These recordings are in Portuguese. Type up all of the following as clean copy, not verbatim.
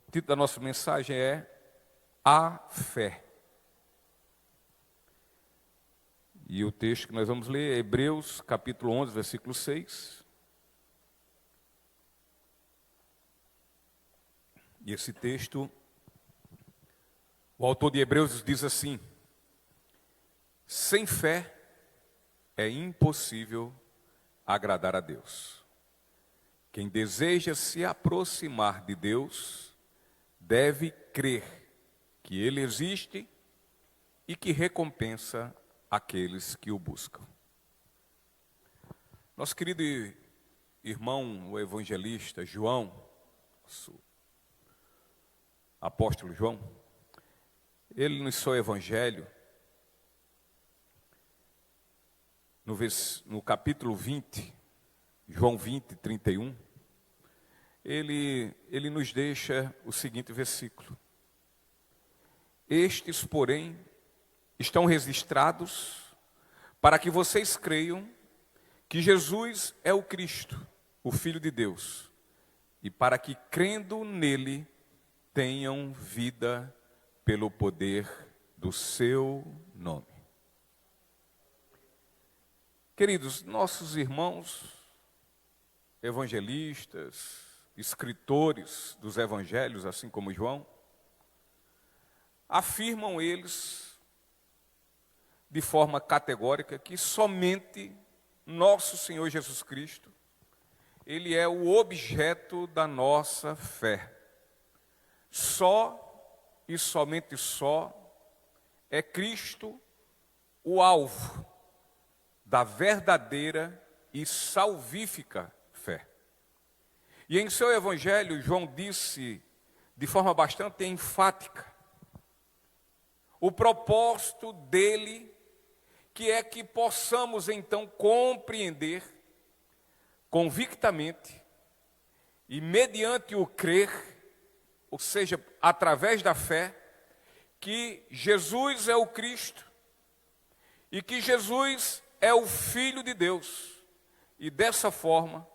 O título da nossa mensagem é A Fé. E o texto que nós vamos ler é Hebreus, capítulo 11, versículo 6. E esse texto, o autor de Hebreus diz assim: sem fé é impossível agradar a Deus. Quem deseja se aproximar de Deus deve crer que Ele existe e que recompensa aqueles que o buscam. Nosso querido irmão, o evangelista João, nosso apóstolo João, ele no seu evangelho, no capítulo 20, João 20, 31, ele nos deixa o seguinte versículo: estes, porém, estão registrados para que vocês creiam que Jesus é o Cristo, o Filho de Deus, e para que, crendo nele, tenham vida pelo poder do seu nome. Queridos, nossos irmãos evangelistas, escritores dos evangelhos, assim como João, afirmam eles de forma categórica que somente nosso Senhor Jesus Cristo, Ele é o objeto da nossa fé. Só e somente só é Cristo o alvo da verdadeira e salvífica fé. E em seu evangelho, João disse de forma bastante enfática o propósito dele, que é que possamos então compreender convictamente e mediante o crer, ou seja, através da fé, que Jesus é o Cristo e que Jesus é o Filho de Deus. E dessa forma,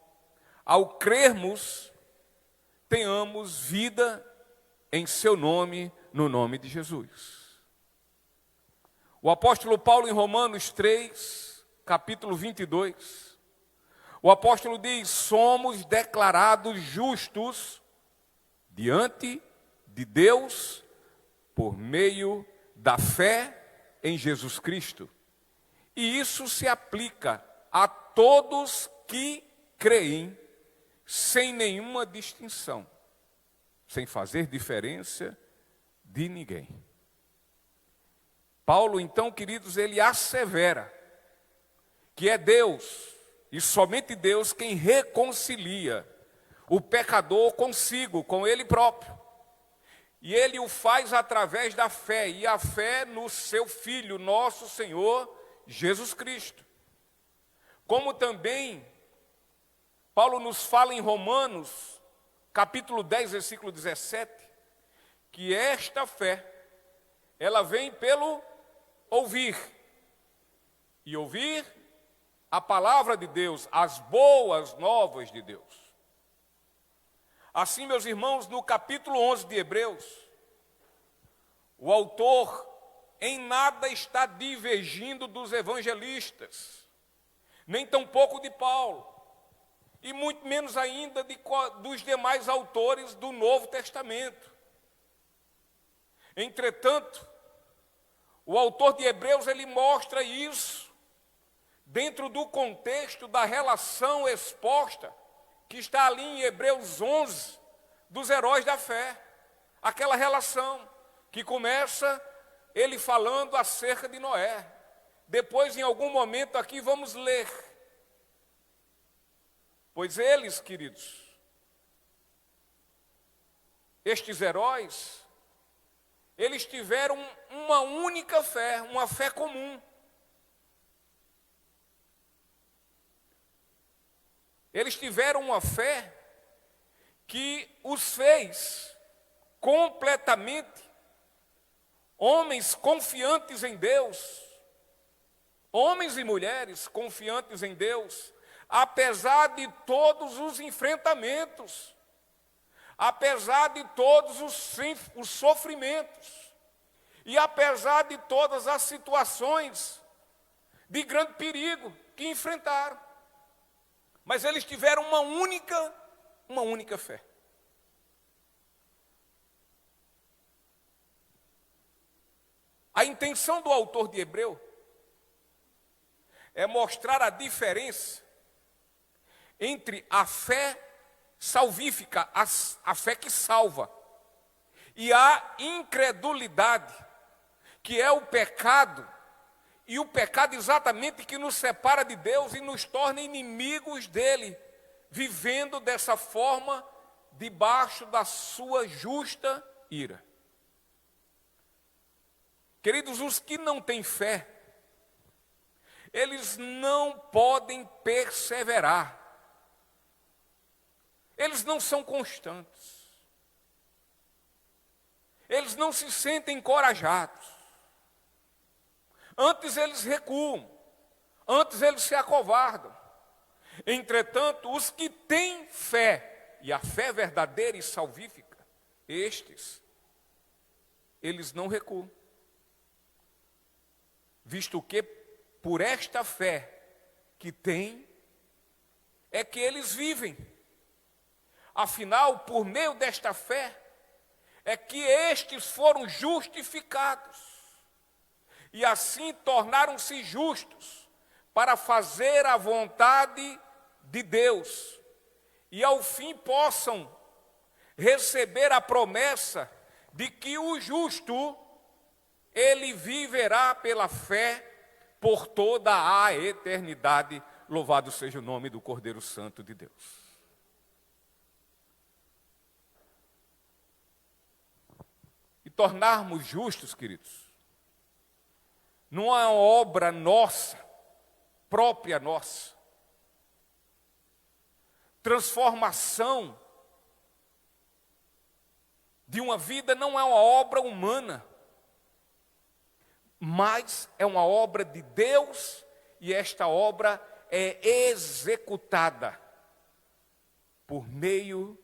ao crermos, tenhamos vida em seu nome, no nome de Jesus. O apóstolo Paulo, em Romanos 3, capítulo 22, o apóstolo diz: somos declarados justos diante de Deus por meio da fé em Jesus Cristo. E isso se aplica a todos que creem, sem nenhuma distinção, sem fazer diferença de ninguém. Paulo, então, queridos, ele assevera que é Deus, e somente Deus, quem reconcilia o pecador consigo, com ele próprio. E ele o faz através da fé, e a fé no seu Filho, nosso Senhor Jesus Cristo. Como também Paulo nos fala em Romanos, capítulo 10, versículo 17, que esta fé, ela vem pelo ouvir, e ouvir a palavra de Deus, as boas novas de Deus. Assim, meus irmãos, no capítulo 11 de Hebreus, o autor em nada está divergindo dos evangelistas, nem tampouco de Paulo, e muito menos ainda dos demais autores do Novo Testamento. Entretanto, o autor de Hebreus, ele mostra isso dentro do contexto da relação exposta que está ali em Hebreus 11, dos heróis da fé. Aquela relação que começa ele falando acerca de Noé. Depois, em algum momento aqui, vamos ler. Pois eles, queridos, estes heróis, eles tiveram uma única fé, uma fé comum. Eles tiveram uma fé que os fez completamente homens confiantes em Deus, homens e mulheres confiantes em Deus, apesar de todos os enfrentamentos, apesar de todos os sofrimentos, e apesar de todas as situações de grande perigo que enfrentaram. Mas eles tiveram uma única fé. A intenção do autor de Hebreu é mostrar a diferença entre a fé salvífica, a fé que salva, e a incredulidade, que é o pecado, e o pecado exatamente que nos separa de Deus e nos torna inimigos dele, vivendo dessa forma debaixo da sua justa ira. Queridos, os que não têm fé, eles não podem perseverar. Eles não são constantes. Eles não se sentem encorajados. Antes eles recuam. Antes eles se acovardam. Entretanto, os que têm fé, e a fé verdadeira e salvífica, eles não recuam. Visto que por esta fé que têm, é que eles vivem. Afinal, por meio desta fé, é que estes foram justificados. E assim tornaram-se justos para fazer a vontade de Deus. E ao fim possam receber a promessa de que o justo, ele viverá pela fé por toda a eternidade. Louvado seja o nome do Cordeiro Santo de Deus. E tornarmos justos, queridos, não é uma obra nossa, própria nossa. Transformação de uma vida não é uma obra humana, mas é uma obra de Deus, e esta obra é executada por meio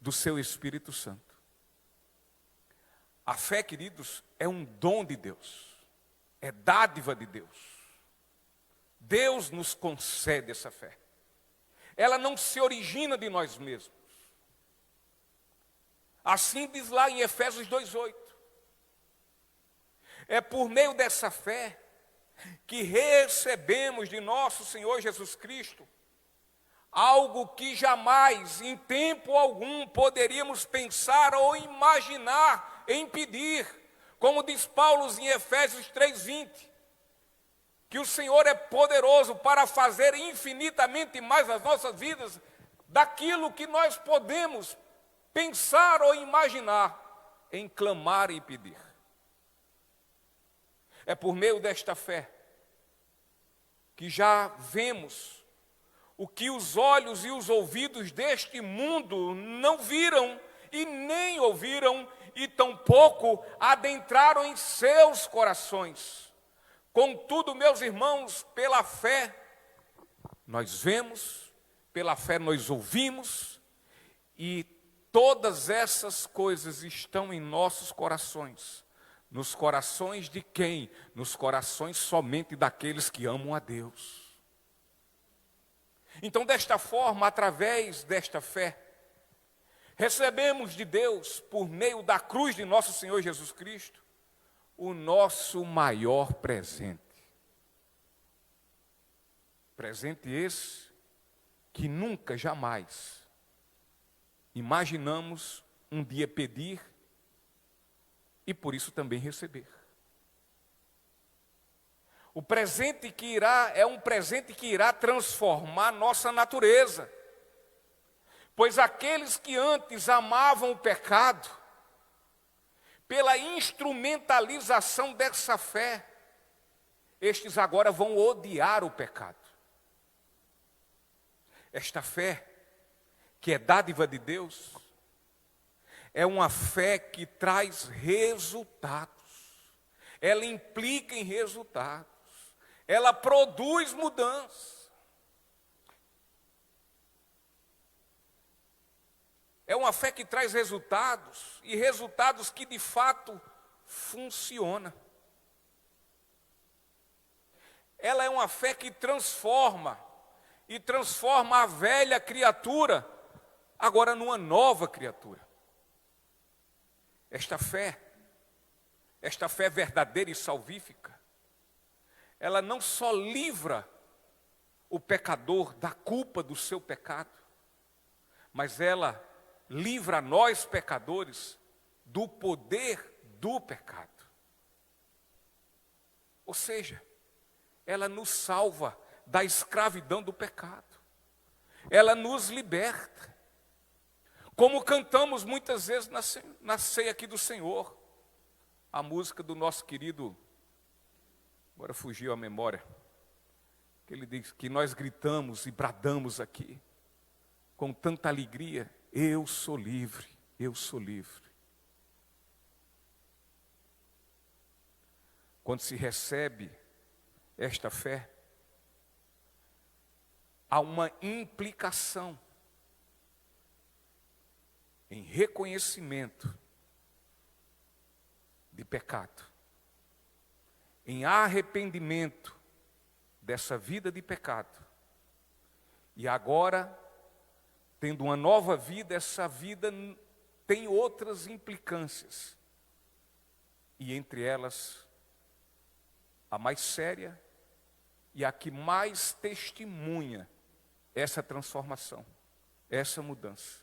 do seu Espírito Santo. A fé, queridos, é um dom de Deus, é dádiva de Deus. Deus nos concede essa fé. Ela não se origina de nós mesmos. Assim diz lá em Efésios 2:8. É por meio dessa fé que recebemos de nosso Senhor Jesus Cristo algo que jamais, em tempo algum, poderíamos pensar ou imaginar em pedir, como diz Paulo em Efésios 3:20, que o Senhor é poderoso para fazer infinitamente mais as nossas vidas daquilo que nós podemos pensar ou imaginar em clamar e pedir. É por meio desta fé que já vemos o que os olhos e os ouvidos deste mundo não viram e nem ouviram, e tampouco adentraram em seus corações. Contudo, meus irmãos, pela fé nós vemos, pela fé nós ouvimos, e todas essas coisas estão em nossos corações. Nos corações de quem? Nos corações somente daqueles que amam a Deus. Então, desta forma, através desta fé, recebemos de Deus, por meio da cruz de nosso Senhor Jesus Cristo, o nosso maior presente. Presente esse que nunca, jamais imaginamos um dia pedir e por isso também receber. O presente que irá é um presente que irá transformar nossa natureza. Pois aqueles que antes amavam o pecado, pela instrumentalização dessa fé, estes agora vão odiar o pecado. Esta fé, que é dádiva de Deus, é uma fé que traz resultados. Ela implica em resultados. Ela produz mudança. É uma fé que traz resultados, e resultados que de fato funcionam. Ela é uma fé que transforma, e transforma a velha criatura agora numa nova criatura. Esta fé verdadeira e salvífica, ela não só livra o pecador da culpa do seu pecado, mas ela livra nós pecadores do poder do pecado. Ou seja, ela nos salva da escravidão do pecado. Ela nos liberta. Como cantamos muitas vezes na ceia aqui do Senhor, a música do nosso querido, agora fugiu a memória, que ele diz que nós gritamos e bradamos aqui, com tanta alegria: eu sou livre, eu sou livre. Quando se recebe esta fé, há uma implicação em reconhecimento de pecado, em arrependimento dessa vida de pecado. E agora, tendo uma nova vida, essa vida tem outras implicâncias. E entre elas, a mais séria e a que mais testemunha essa transformação, essa mudança,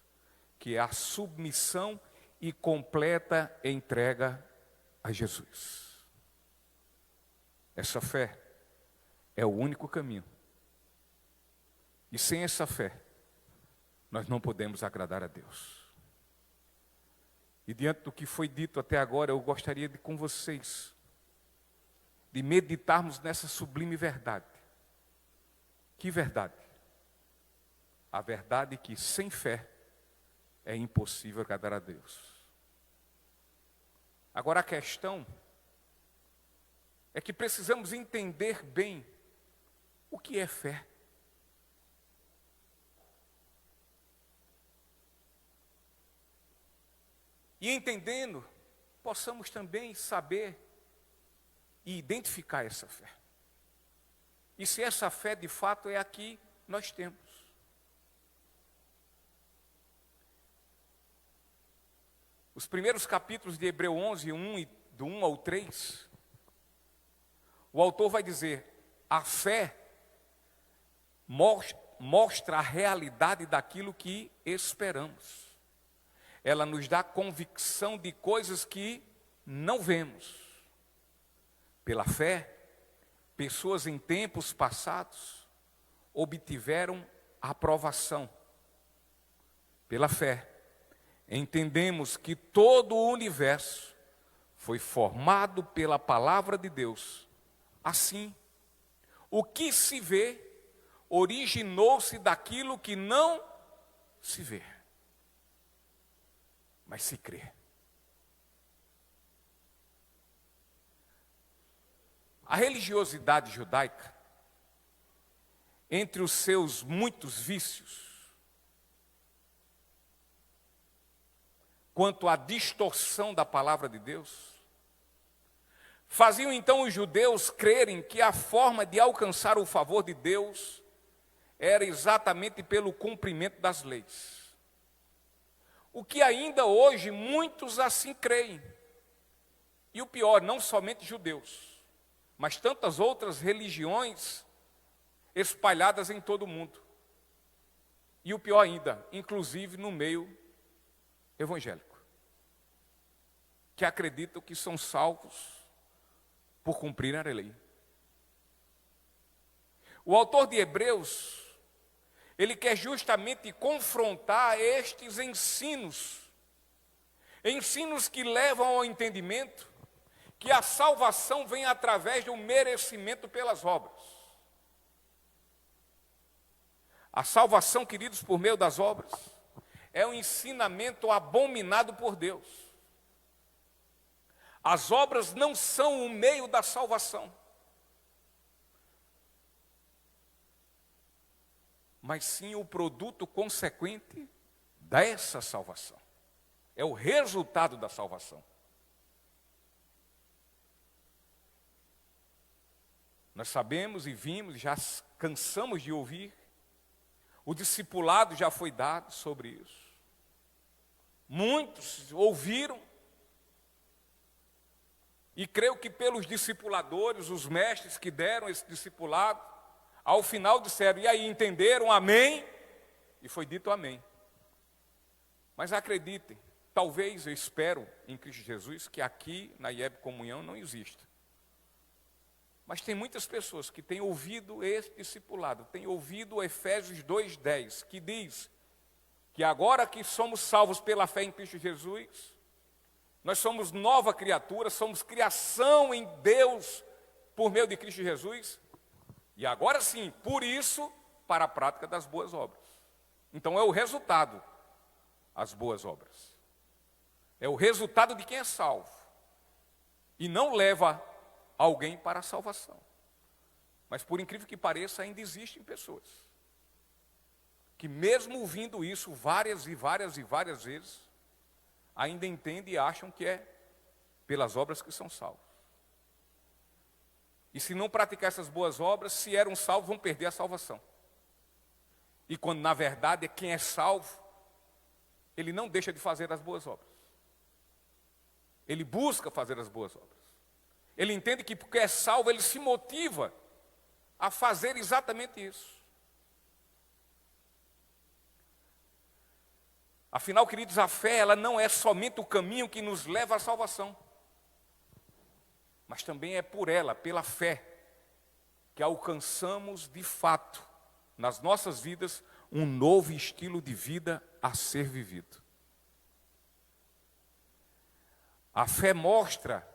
que é a submissão e completa entrega a Jesus. Essa fé é o único caminho. E sem essa fé, nós não podemos agradar a Deus. E diante do que foi dito até agora, eu gostaria de, com vocês, de meditarmos nessa sublime verdade. Que verdade? A verdade que sem fé é impossível agradar a Deus. Agora a questão é que precisamos entender bem o que é fé. E entendendo, possamos também saber e identificar essa fé. E se essa fé de fato é a que nós temos. Os primeiros capítulos de Hebreus 11, 1 e do 1 ao 3, o autor vai dizer: a fé mostra a realidade daquilo que esperamos. Ela nos dá convicção de coisas que não vemos. Pela fé, pessoas em tempos passados obtiveram aprovação. Pela fé, entendemos que todo o universo foi formado pela palavra de Deus. Assim, o que se vê originou-se daquilo que não se vê, mas se crê. A religiosidade judaica, entre os seus muitos vícios, quanto à distorção da palavra de Deus, faziam então os judeus crerem que a forma de alcançar o favor de Deus era exatamente pelo cumprimento das leis. O que ainda hoje muitos assim creem. E o pior, não somente judeus, mas tantas outras religiões espalhadas em todo o mundo. E o pior ainda, inclusive no meio evangélico, que acreditam que são salvos por cumprir a lei. O autor de Hebreus, ele quer justamente confrontar estes ensinos que levam ao entendimento que a salvação vem através do merecimento pelas obras. A salvação, queridos, por meio das obras, é um ensinamento abominado por Deus. As obras não são o meio da salvação, mas sim o produto consequente dessa salvação. É o resultado da salvação. Nós sabemos e vimos, já cansamos de ouvir, o discipulado já foi dado sobre isso. Muitos ouviram, e creio que pelos discipuladores, os mestres que deram esse discipulado, ao final disseram, e aí entenderam, amém? E foi dito amém. Mas acreditem, talvez, eu espero em Cristo Jesus, que aqui na IEB Comunhão não exista. Mas tem muitas pessoas que têm ouvido esse discipulado, têm ouvido Efésios 2:10, que diz que agora que somos salvos pela fé em Cristo Jesus, nós somos nova criatura, somos criação em Deus por meio de Cristo Jesus, e agora sim, por isso, para a prática das boas obras. Então é o resultado, as boas obras. É o resultado de quem é salvo, e não leva alguém para a salvação. Mas por incrível que pareça, ainda existem pessoas que mesmo ouvindo isso várias e várias e várias vezes, ainda entendem e acham que é pelas obras que são salvos. E se não praticar essas boas obras, se eram salvos, vão perder a salvação. E quando na verdade quem é salvo, ele não deixa de fazer as boas obras. Ele busca fazer as boas obras. Ele entende que porque é salvo, ele se motiva a fazer exatamente isso. Afinal, queridos, a fé, ela não é somente o caminho que nos leva à salvação, mas também é por ela, pela fé, que alcançamos de fato, nas nossas vidas, um novo estilo de vida a ser vivido. A fé mostra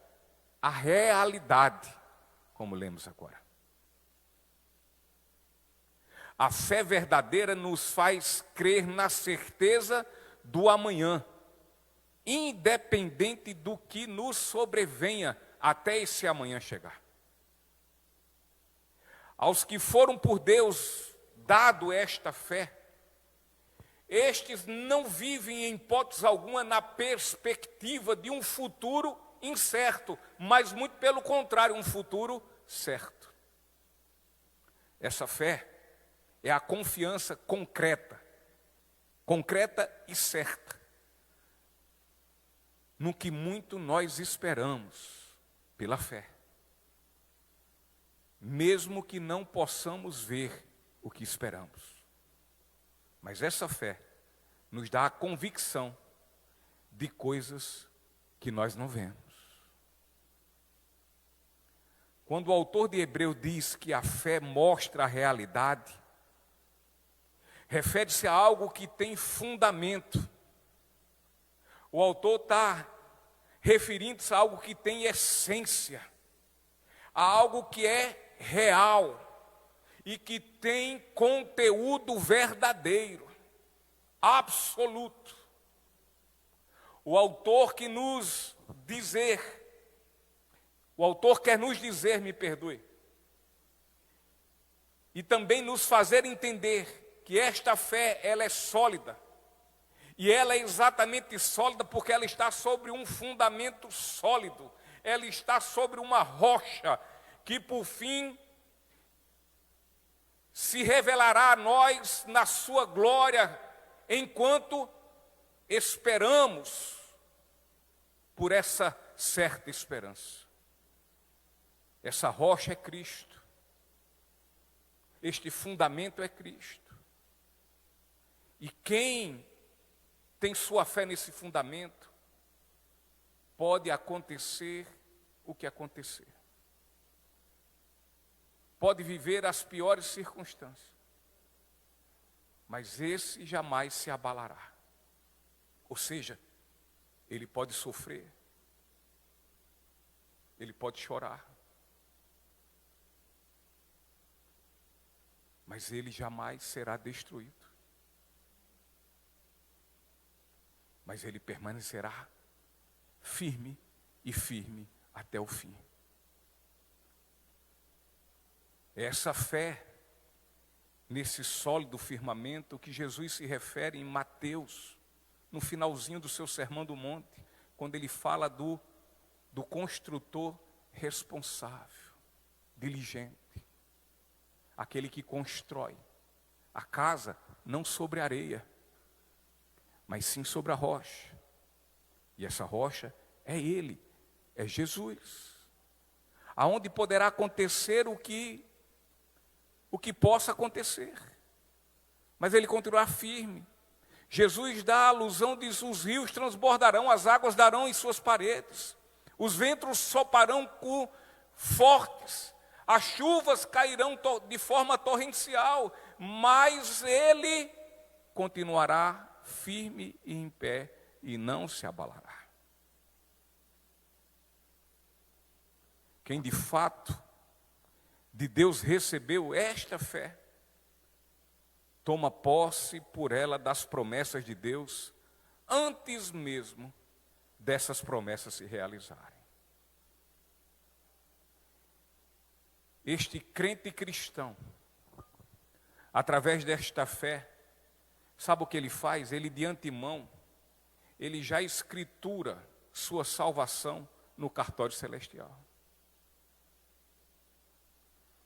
a realidade, como lemos agora. A fé verdadeira nos faz crer na certeza do amanhã, independente do que nos sobrevenha até esse amanhã chegar. Aos que foram por Deus dado esta fé, estes não vivem em hipótese alguma na perspectiva de um futuro incerto, mas muito pelo contrário, um futuro certo. Essa fé é a confiança concreta e certa, no que muito nós esperamos pela fé, mesmo que não possamos ver o que esperamos. Mas essa fé nos dá a convicção de coisas que nós não vemos. Quando o autor de Hebreus diz que a fé mostra a realidade, refere-se a algo que tem fundamento. O autor está referindo-se a algo que tem essência, a algo que é real e que tem conteúdo verdadeiro, absoluto. O autor quer nos dizer, me perdoe, e também nos fazer entender que esta fé, ela é sólida, e ela é exatamente sólida porque ela está sobre um fundamento sólido, ela está sobre uma rocha, que por fim se revelará a nós na sua glória, enquanto esperamos por essa certa esperança. Essa rocha é Cristo. Este fundamento é Cristo. E quem tem sua fé nesse fundamento, pode acontecer o que acontecer. Pode viver as piores circunstâncias, mas esse jamais se abalará. Ou seja, ele pode sofrer, ele pode chorar, mas ele jamais será destruído. Mas ele permanecerá firme e firme até o fim. Essa fé, nesse sólido firmamento que Jesus se refere em Mateus, no finalzinho do seu Sermão do Monte, quando ele fala do construtor responsável, diligente, aquele que constrói a casa não sobre areia, mas sim sobre a rocha. E essa rocha é Ele, é Jesus. Aonde poderá acontecer o que possa acontecer, mas Ele continuará firme. Jesus dá a alusão, diz: os rios transbordarão, as águas darão em suas paredes, os ventos soprarão com fortes, as chuvas cairão de forma torrencial, mas Ele continuará firme e em pé e não se abalará. Quem de fato de Deus recebeu esta fé, toma posse por ela das promessas de Deus, antes mesmo dessas promessas se realizarem. Este crente cristão, através desta fé, sabe o que ele faz? Ele de antemão, ele já escritura sua salvação no cartório celestial.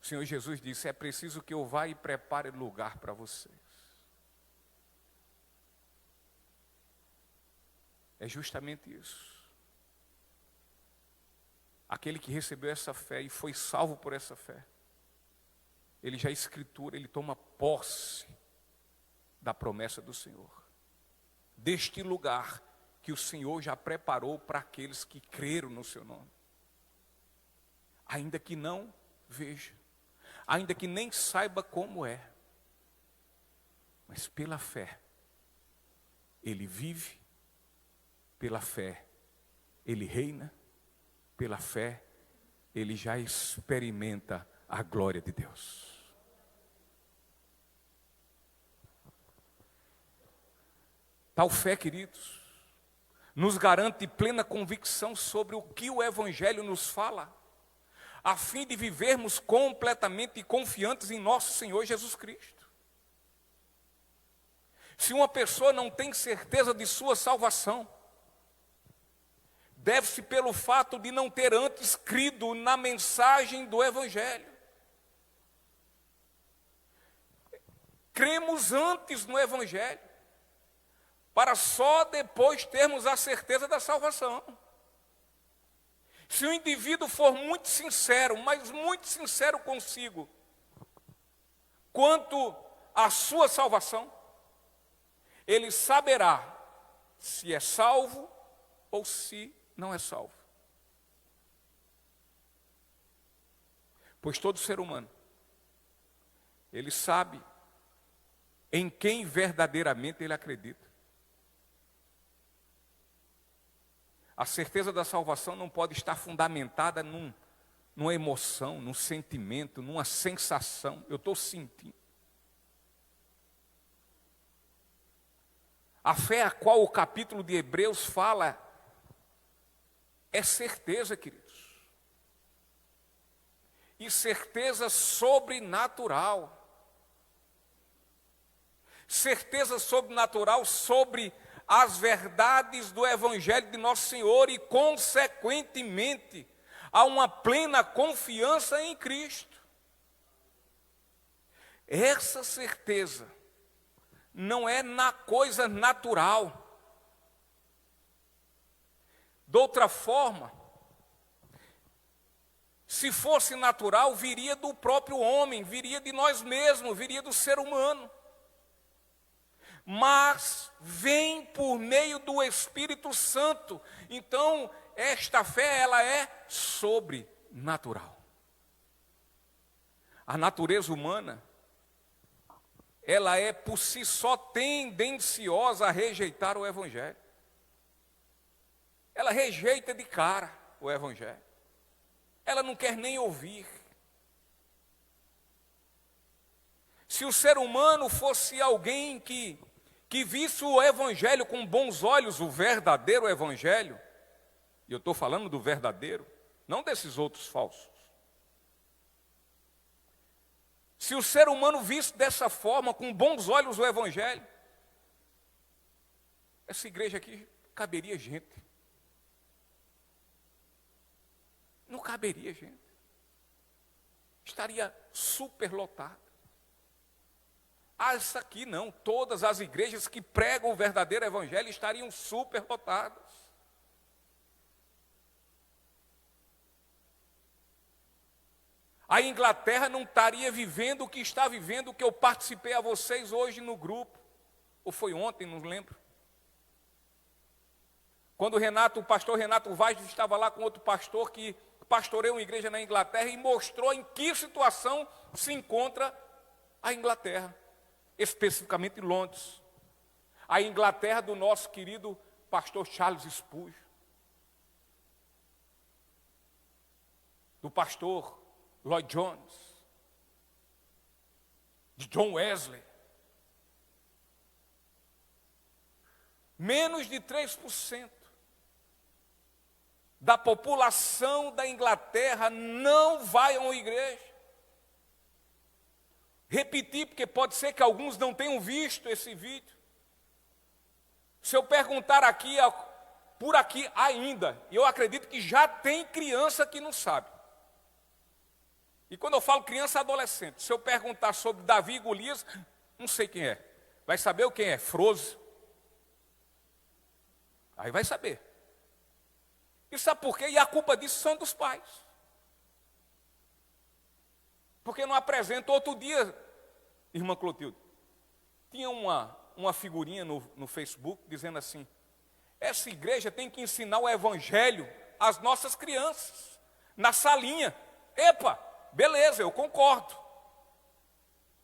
O Senhor Jesus disse: é preciso que eu vá e prepare lugar para vocês. É justamente isso. Aquele que recebeu essa fé e foi salvo por essa fé, ele já escritura, ele toma posse da promessa do Senhor, deste lugar que o Senhor já preparou para aqueles que creram no seu nome, ainda que não veja, ainda que nem saiba como é, mas pela fé ele vive, pela fé ele reina, pela fé ele já experimenta a glória de Deus. Tal fé, queridos, nos garante plena convicção sobre o que o Evangelho nos fala, a fim de vivermos completamente confiantes em nosso Senhor Jesus Cristo. Se uma pessoa não tem certeza de sua salvação, deve-se pelo fato de não ter antes crido na mensagem do Evangelho. Cremos antes no Evangelho, para só depois termos a certeza da salvação. Se o indivíduo for muito sincero, mas muito sincero consigo, quanto à sua salvação, ele saberá se é salvo ou se não é salvo. Pois todo ser humano, ele sabe em quem verdadeiramente ele acredita. A certeza da salvação não pode estar fundamentada numa emoção, num sentimento, numa sensação. Eu estou sentindo. A fé a qual o capítulo de Hebreus fala é certeza, queridos. E certeza sobrenatural. Certeza sobrenatural sobre as verdades do Evangelho de Nosso Senhor e, consequentemente, há uma plena confiança em Cristo. Essa certeza não é na coisa natural. De outra forma, se fosse natural, viria do próprio homem, viria de nós mesmos, viria do ser humano. Mas vem por meio do Espírito Santo. Então, esta fé, ela é sobrenatural. A natureza humana, ela é por si só tendenciosa a rejeitar o Evangelho. Ela rejeita de cara o Evangelho. Ela não quer nem ouvir. Se o ser humano fosse alguém que visse o Evangelho com bons olhos, o verdadeiro Evangelho, e eu estou falando do verdadeiro, não desses outros falsos. Se o ser humano visse dessa forma, com bons olhos o Evangelho, essa igreja aqui caberia gente. Não caberia gente. Estaria superlotada. Essa aqui não, todas as igrejas que pregam o verdadeiro evangelho estariam superlotadas. A Inglaterra não estaria vivendo o que está vivendo, o que eu participei a vocês hoje no grupo. Ou foi ontem, não lembro. Quando o pastor Renato Vaz estava lá com outro pastor que pastoreia uma igreja na Inglaterra e mostrou em que situação se encontra a Inglaterra, especificamente Londres. A Inglaterra do nosso querido pastor Charles Spurgeon, do pastor Lloyd Jones, de John Wesley. Menos de 3% da população da Inglaterra não vai a uma igreja. Repetir, porque pode ser que alguns não tenham visto esse vídeo. Se eu perguntar aqui, por aqui ainda, eu acredito que já tem criança que não sabe. E quando eu falo criança, adolescente, se eu perguntar sobre Davi e Golias, não sei quem é. Vai saber quem é? Froze. Aí vai saber. E sabe por quê? E a culpa disso são dos pais. Porque não apresenta. Outro dia, irmã Clotilde, tinha uma figurinha no Facebook dizendo assim: essa igreja tem que ensinar o evangelho às nossas crianças, na salinha. Epa, beleza, eu concordo.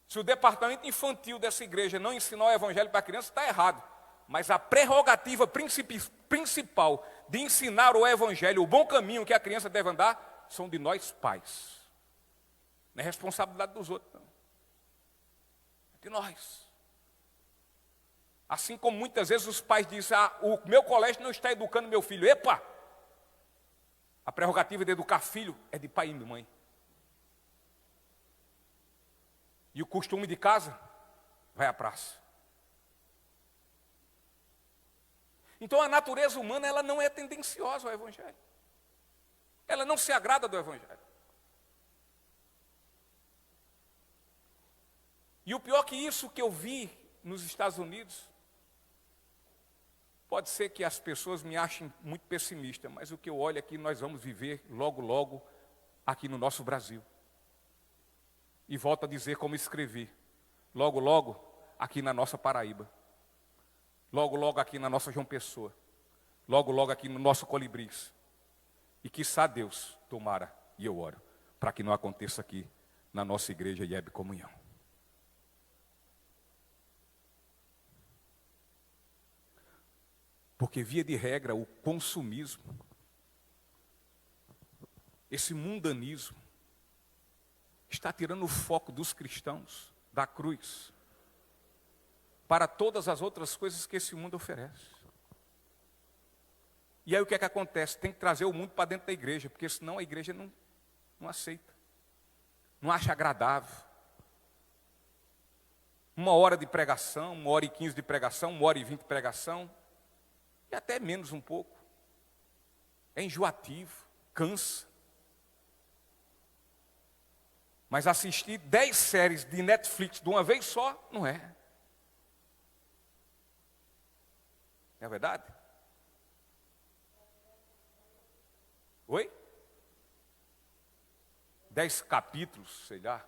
Se o departamento infantil dessa igreja não ensinar o evangelho para a criança, está errado. Mas a prerrogativa principal de ensinar o evangelho, o bom caminho que a criança deve andar, são de nós pais. Não é responsabilidade dos outros, não. É de nós. Assim como muitas vezes os pais dizem: o meu colégio não está educando meu filho. Epa! A prerrogativa de educar filho é de pai e de mãe. E o costume de casa vai à praça. Então a natureza humana, ela não é tendenciosa ao evangelho. Ela não se agrada do evangelho. E o pior que isso que eu vi nos Estados Unidos, pode ser que as pessoas me achem muito pessimista, mas o que eu olho aqui, nós vamos viver logo, logo aqui no nosso Brasil. E volto a dizer como escrevi, logo, logo aqui na nossa Paraíba. Logo, logo aqui na nossa João Pessoa. Logo, logo aqui no nosso Colibris. E quiçá Deus, tomara, e eu oro, para que não aconteça aqui na nossa igreja IEB Comunhão. Porque via de regra o consumismo, esse mundanismo, está tirando o foco dos cristãos da cruz para todas as outras coisas que esse mundo oferece. E aí o que é que acontece? Tem que trazer o mundo para dentro da igreja, porque senão a igreja não aceita, não acha agradável. 1h de pregação, 1h15 de pregação, 1h20 de pregação, e até menos um pouco. É enjoativo, cansa. Mas assistir 10 séries de Netflix de uma vez só, não é. Não é verdade? Oi? 10 capítulos, sei lá.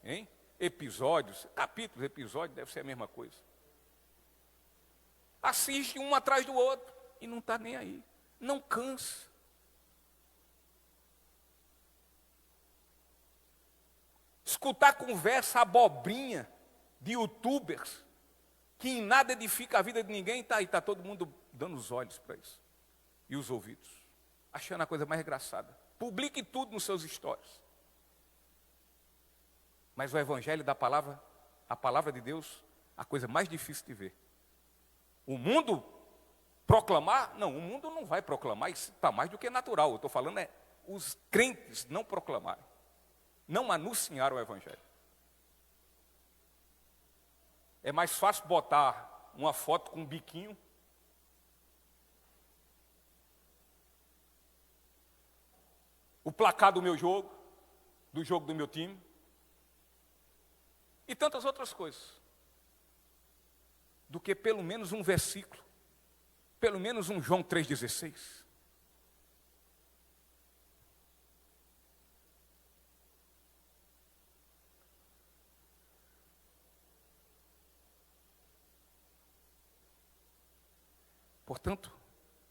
Hein? Episódios, capítulos, episódios, deve ser a mesma coisa. Assiste um atrás do outro e não está nem aí. Não cansa. Escutar conversa abobrinha de youtubers que em nada edifica a vida de ninguém, está todo mundo dando os olhos para isso. E os ouvidos. Achando a coisa mais engraçada. Publique tudo nos seus stories. Mas o evangelho da palavra, a palavra de Deus, a coisa mais difícil de ver. O mundo proclamar? Não, o mundo não vai proclamar, isso está mais do que natural. Eu estou falando os crentes não proclamarem, não anunciar o evangelho. É mais fácil botar uma foto com um biquinho. O placar do meu jogo, do jogo do meu time. E tantas outras coisas. Do que pelo menos um versículo. Pelo menos um João 3,16. Portanto,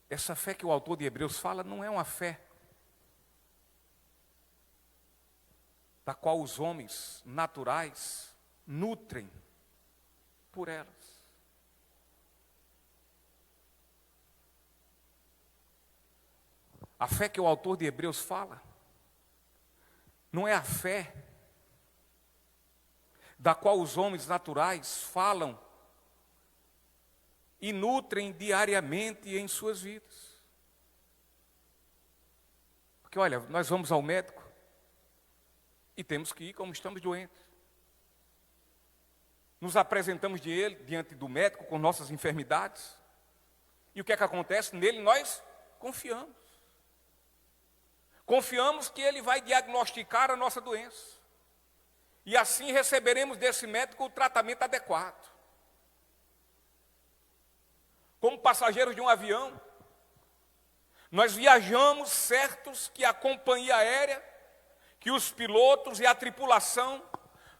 essa fé que o autor de Hebreus fala não é uma fé da qual os homens naturais nutrem por elas. A fé que o autor de Hebreus fala não é a fé da qual os homens naturais falam e nutrem diariamente em suas vidas. Porque olha, nós vamos ao médico e temos que ir como estamos doentes. Nos apresentamos diante do médico com nossas enfermidades. E o que é que acontece? Nele nós confiamos. Confiamos que ele vai diagnosticar a nossa doença. E assim receberemos desse médico o tratamento adequado. Como passageiros de um avião, nós viajamos certos que a companhia aérea, que os pilotos e a tripulação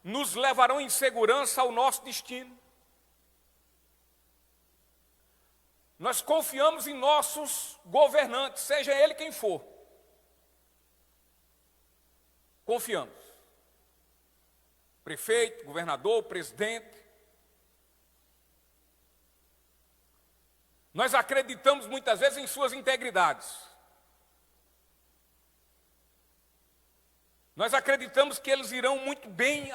nos levarão em segurança ao nosso destino. Nós confiamos em nossos governantes, seja ele quem for. Confiamos. Prefeito, governador, presidente. Nós acreditamos muitas vezes em suas integridades. Nós acreditamos que eles irão muito bem,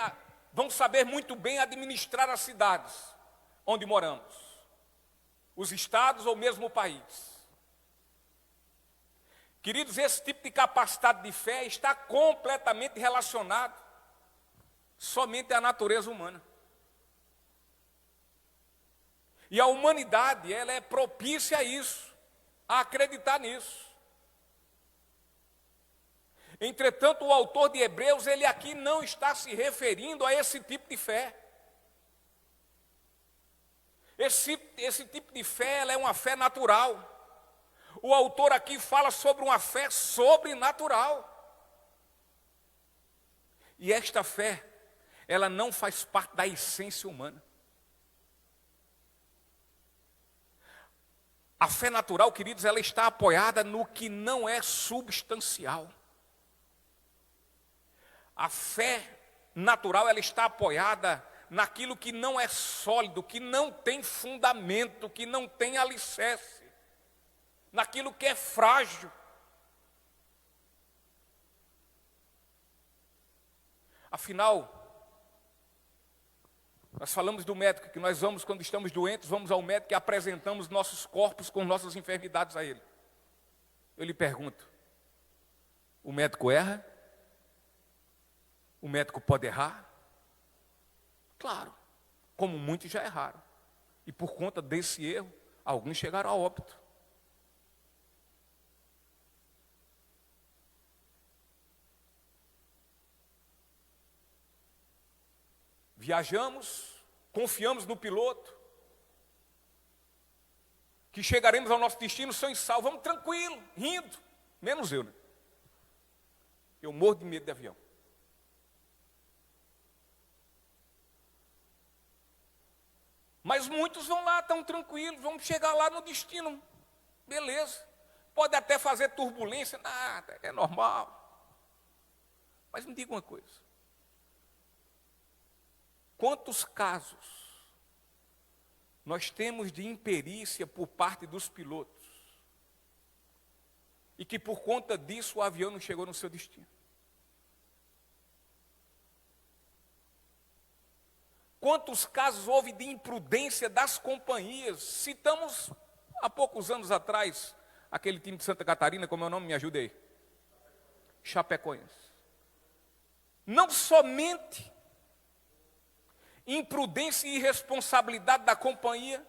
vão saber muito bem administrar as cidades onde moramos, os estados ou mesmo o país. Queridos, esse tipo de capacidade de fé está completamente relacionado somente à natureza humana. E a humanidade, ela é propícia a isso, a acreditar nisso. Entretanto, o autor de Hebreus, ele aqui não está se referindo a esse tipo de fé. Esse tipo de fé, ela é uma fé natural. O autor aqui fala sobre uma fé sobrenatural. E esta fé, ela não faz parte da essência humana. A fé natural, queridos, ela está apoiada no que não é substancial. A fé natural, ela está apoiada naquilo que não é sólido, que não tem fundamento, que não tem alicerce, naquilo que é frágil. Afinal, nós falamos do médico, que nós vamos, quando estamos doentes, vamos ao médico e apresentamos nossos corpos com nossas enfermidades a ele. Eu lhe pergunto, o médico erra? O médico pode errar? Claro, como muitos já erraram. E por conta desse erro, alguns chegaram a óbito. Viajamos, confiamos no piloto, que chegaremos ao nosso destino são e salvos, vamos tranquilo, rindo, menos eu, né? Eu morro de medo de avião. Mas muitos vão lá, tão tranquilos, vão chegar lá no destino, beleza. Pode até fazer turbulência, nada, é normal. Mas me diga uma coisa. Quantos casos nós temos de imperícia por parte dos pilotos e que por conta disso o avião não chegou no seu destino? Quantos casos houve de imprudência das companhias? Citamos há poucos anos atrás aquele time de Santa Catarina, como é o nome? Me ajude aí. Chapecoense. Não somente imprudência e irresponsabilidade da companhia,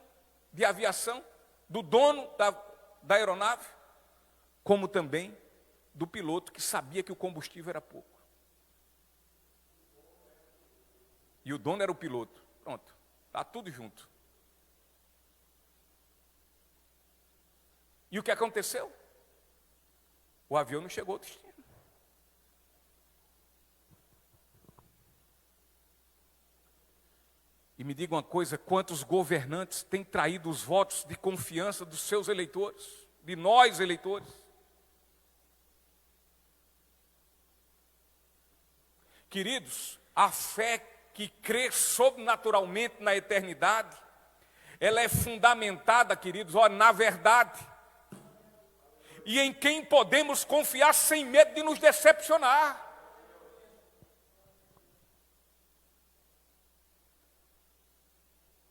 de aviação, do dono da aeronave, como também do piloto que sabia que o combustível era pouco. E o dono era o piloto. Pronto, está tudo junto. E o que aconteceu? O avião não chegou ao destino. E me diga uma coisa, quantos governantes têm traído os votos de confiança dos seus eleitores, de nós eleitores? Queridos, a fé que crê sobrenaturalmente na eternidade, ela é fundamentada, queridos, na verdade. E em quem podemos confiar sem medo de nos decepcionar.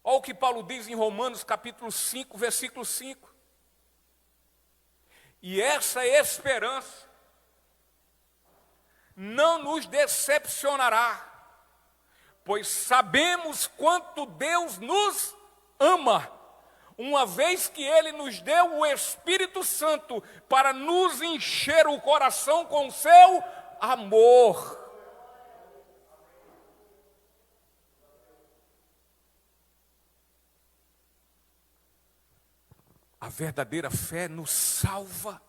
Olha o que Paulo diz em Romanos capítulo 5, versículo 5. E essa esperança não nos decepcionará, pois sabemos quanto Deus nos ama, uma vez que Ele nos deu o Espírito Santo para nos encher o coração com o seu amor. A verdadeira fé nos salva.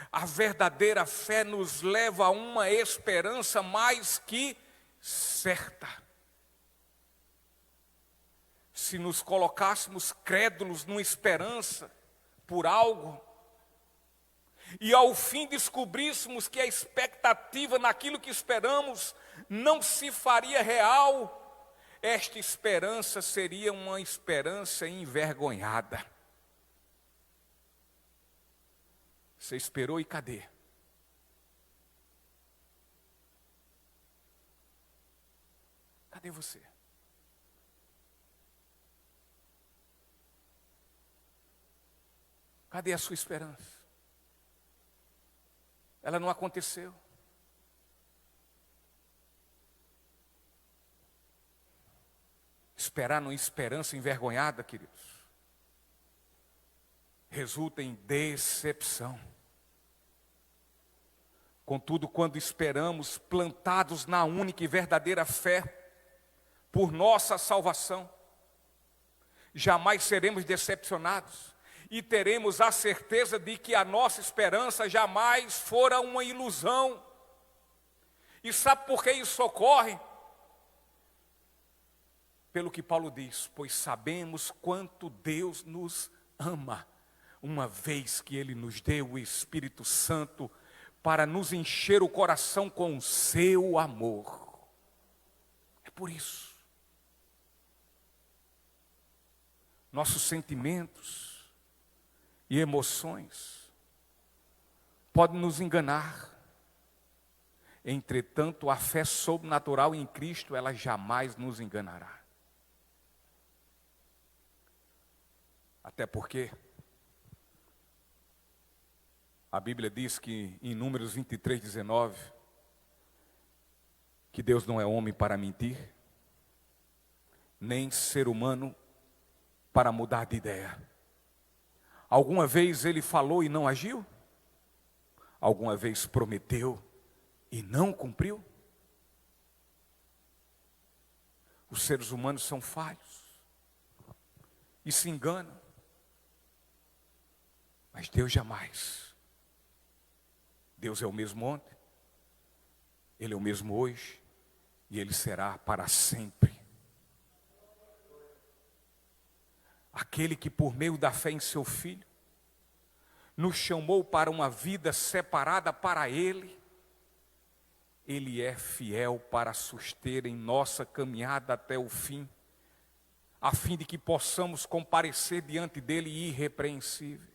A verdadeira fé nos leva a uma esperança mais que certa. Se nos colocássemos crédulos numa esperança por algo, e ao fim descobríssemos que a expectativa naquilo que esperamos não se faria real, esta esperança seria uma esperança envergonhada. Você esperou e cadê? Cadê você? Cadê a sua esperança? Ela não aconteceu. Esperar numa esperança envergonhada, queridos, resulta em decepção. Contudo, quando esperamos, plantados na única e verdadeira fé, por nossa salvação, jamais seremos decepcionados e teremos a certeza de que a nossa esperança jamais fora uma ilusão. E sabe por que isso ocorre? Pelo que Paulo diz, pois sabemos quanto Deus nos ama, uma vez que Ele nos deu o Espírito Santo para nos encher o coração com o seu amor. É por isso. Nossos sentimentos e emoções podem nos enganar. Entretanto, a fé sobrenatural em Cristo, ela jamais nos enganará. Até porque a Bíblia diz que em Números 23, 19, que Deus não é homem para mentir, nem ser humano para mudar de ideia. Alguma vez Ele falou e não agiu? Alguma vez prometeu e não cumpriu? Os seres humanos são falhos e se enganam. Mas Deus jamais. Deus é o mesmo ontem, Ele é o mesmo hoje, e Ele será para sempre. Aquele que por meio da fé em seu Filho, nos chamou para uma vida separada para Ele, Ele é fiel para suster em nossa caminhada até o fim, a fim de que possamos comparecer diante dEle irrepreensíveis.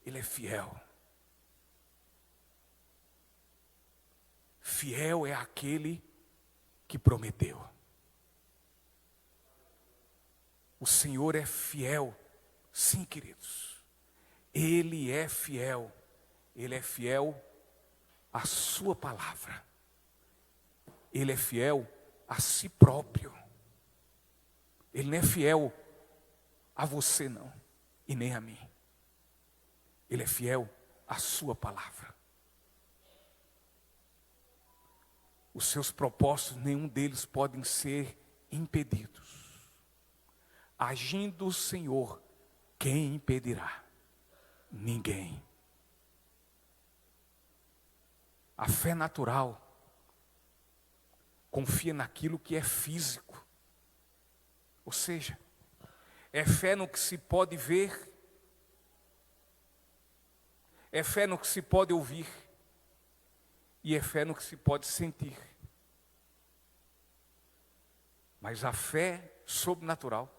Ele é fiel. Fiel é aquele que prometeu. O Senhor é fiel, sim, queridos. Ele é fiel. Ele é fiel à sua palavra. Ele é fiel a si próprio. Ele não é fiel a você não, e nem a mim. Ele é fiel à sua palavra. Os seus propósitos, nenhum deles podem ser impedidos. Agindo o Senhor, quem impedirá? Ninguém. A fé natural confia naquilo que é físico. Ou seja, é fé no que se pode ver, é fé no que se pode ouvir, e é fé no que se pode sentir. Mas a fé sobrenatural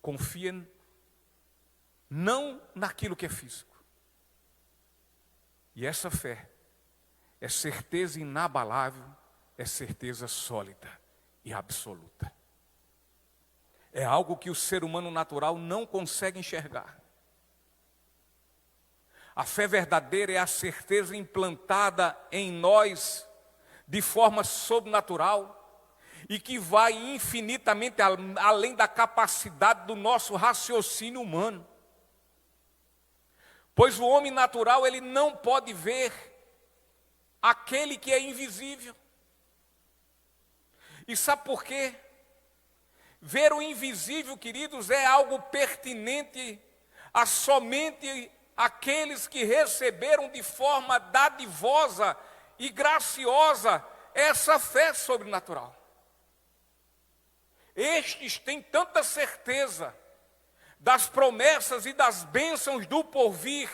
confia não naquilo que é físico. E essa fé é certeza inabalável, é certeza sólida e absoluta. É algo que o ser humano natural não consegue enxergar. A fé verdadeira é a certeza implantada em nós de forma sobrenatural e que vai infinitamente além da capacidade do nosso raciocínio humano. Pois o homem natural, ele não pode ver aquele que é invisível. E sabe por quê? Ver o invisível, queridos, é algo pertinente a somente aqueles que receberam de forma dadivosa e graciosa essa fé sobrenatural. Estes têm tanta certeza das promessas e das bênçãos do porvir,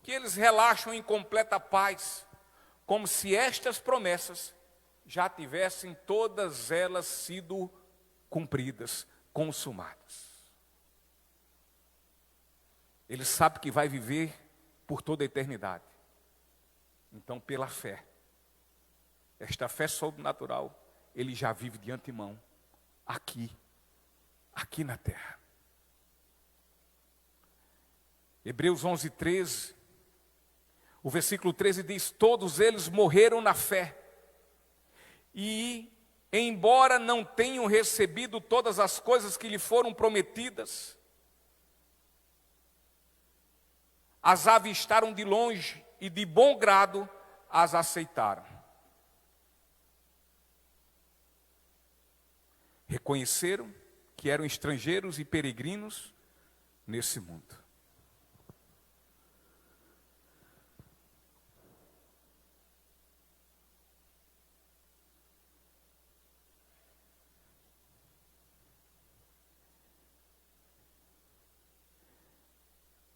que eles relaxam em completa paz, como se estas promessas já tivessem todas elas sido cumpridas, consumadas. Ele sabe que vai viver por toda a eternidade. Então, pela fé, esta fé sobrenatural, ele já vive de antemão, aqui na terra. Hebreus 11:13, o versículo 13 diz: todos eles morreram na fé, e embora não tenham recebido todas as coisas que lhe foram prometidas, as avistaram de longe e de bom grado as aceitaram. Reconheceram que eram estrangeiros e peregrinos nesse mundo.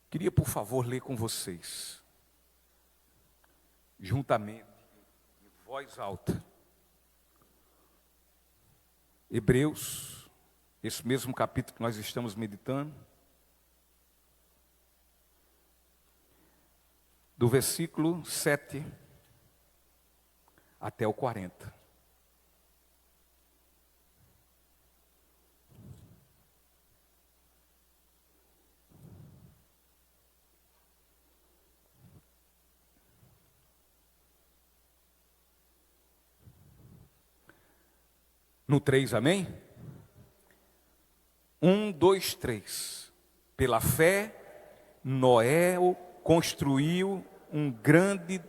Queria, por favor, ler com vocês, juntamente, em voz alta, Hebreus, esse mesmo capítulo que nós estamos meditando, do versículo 7 até o 40. No 3, amém? 1, 2, 3. Pela fé, Noé construiu um grande...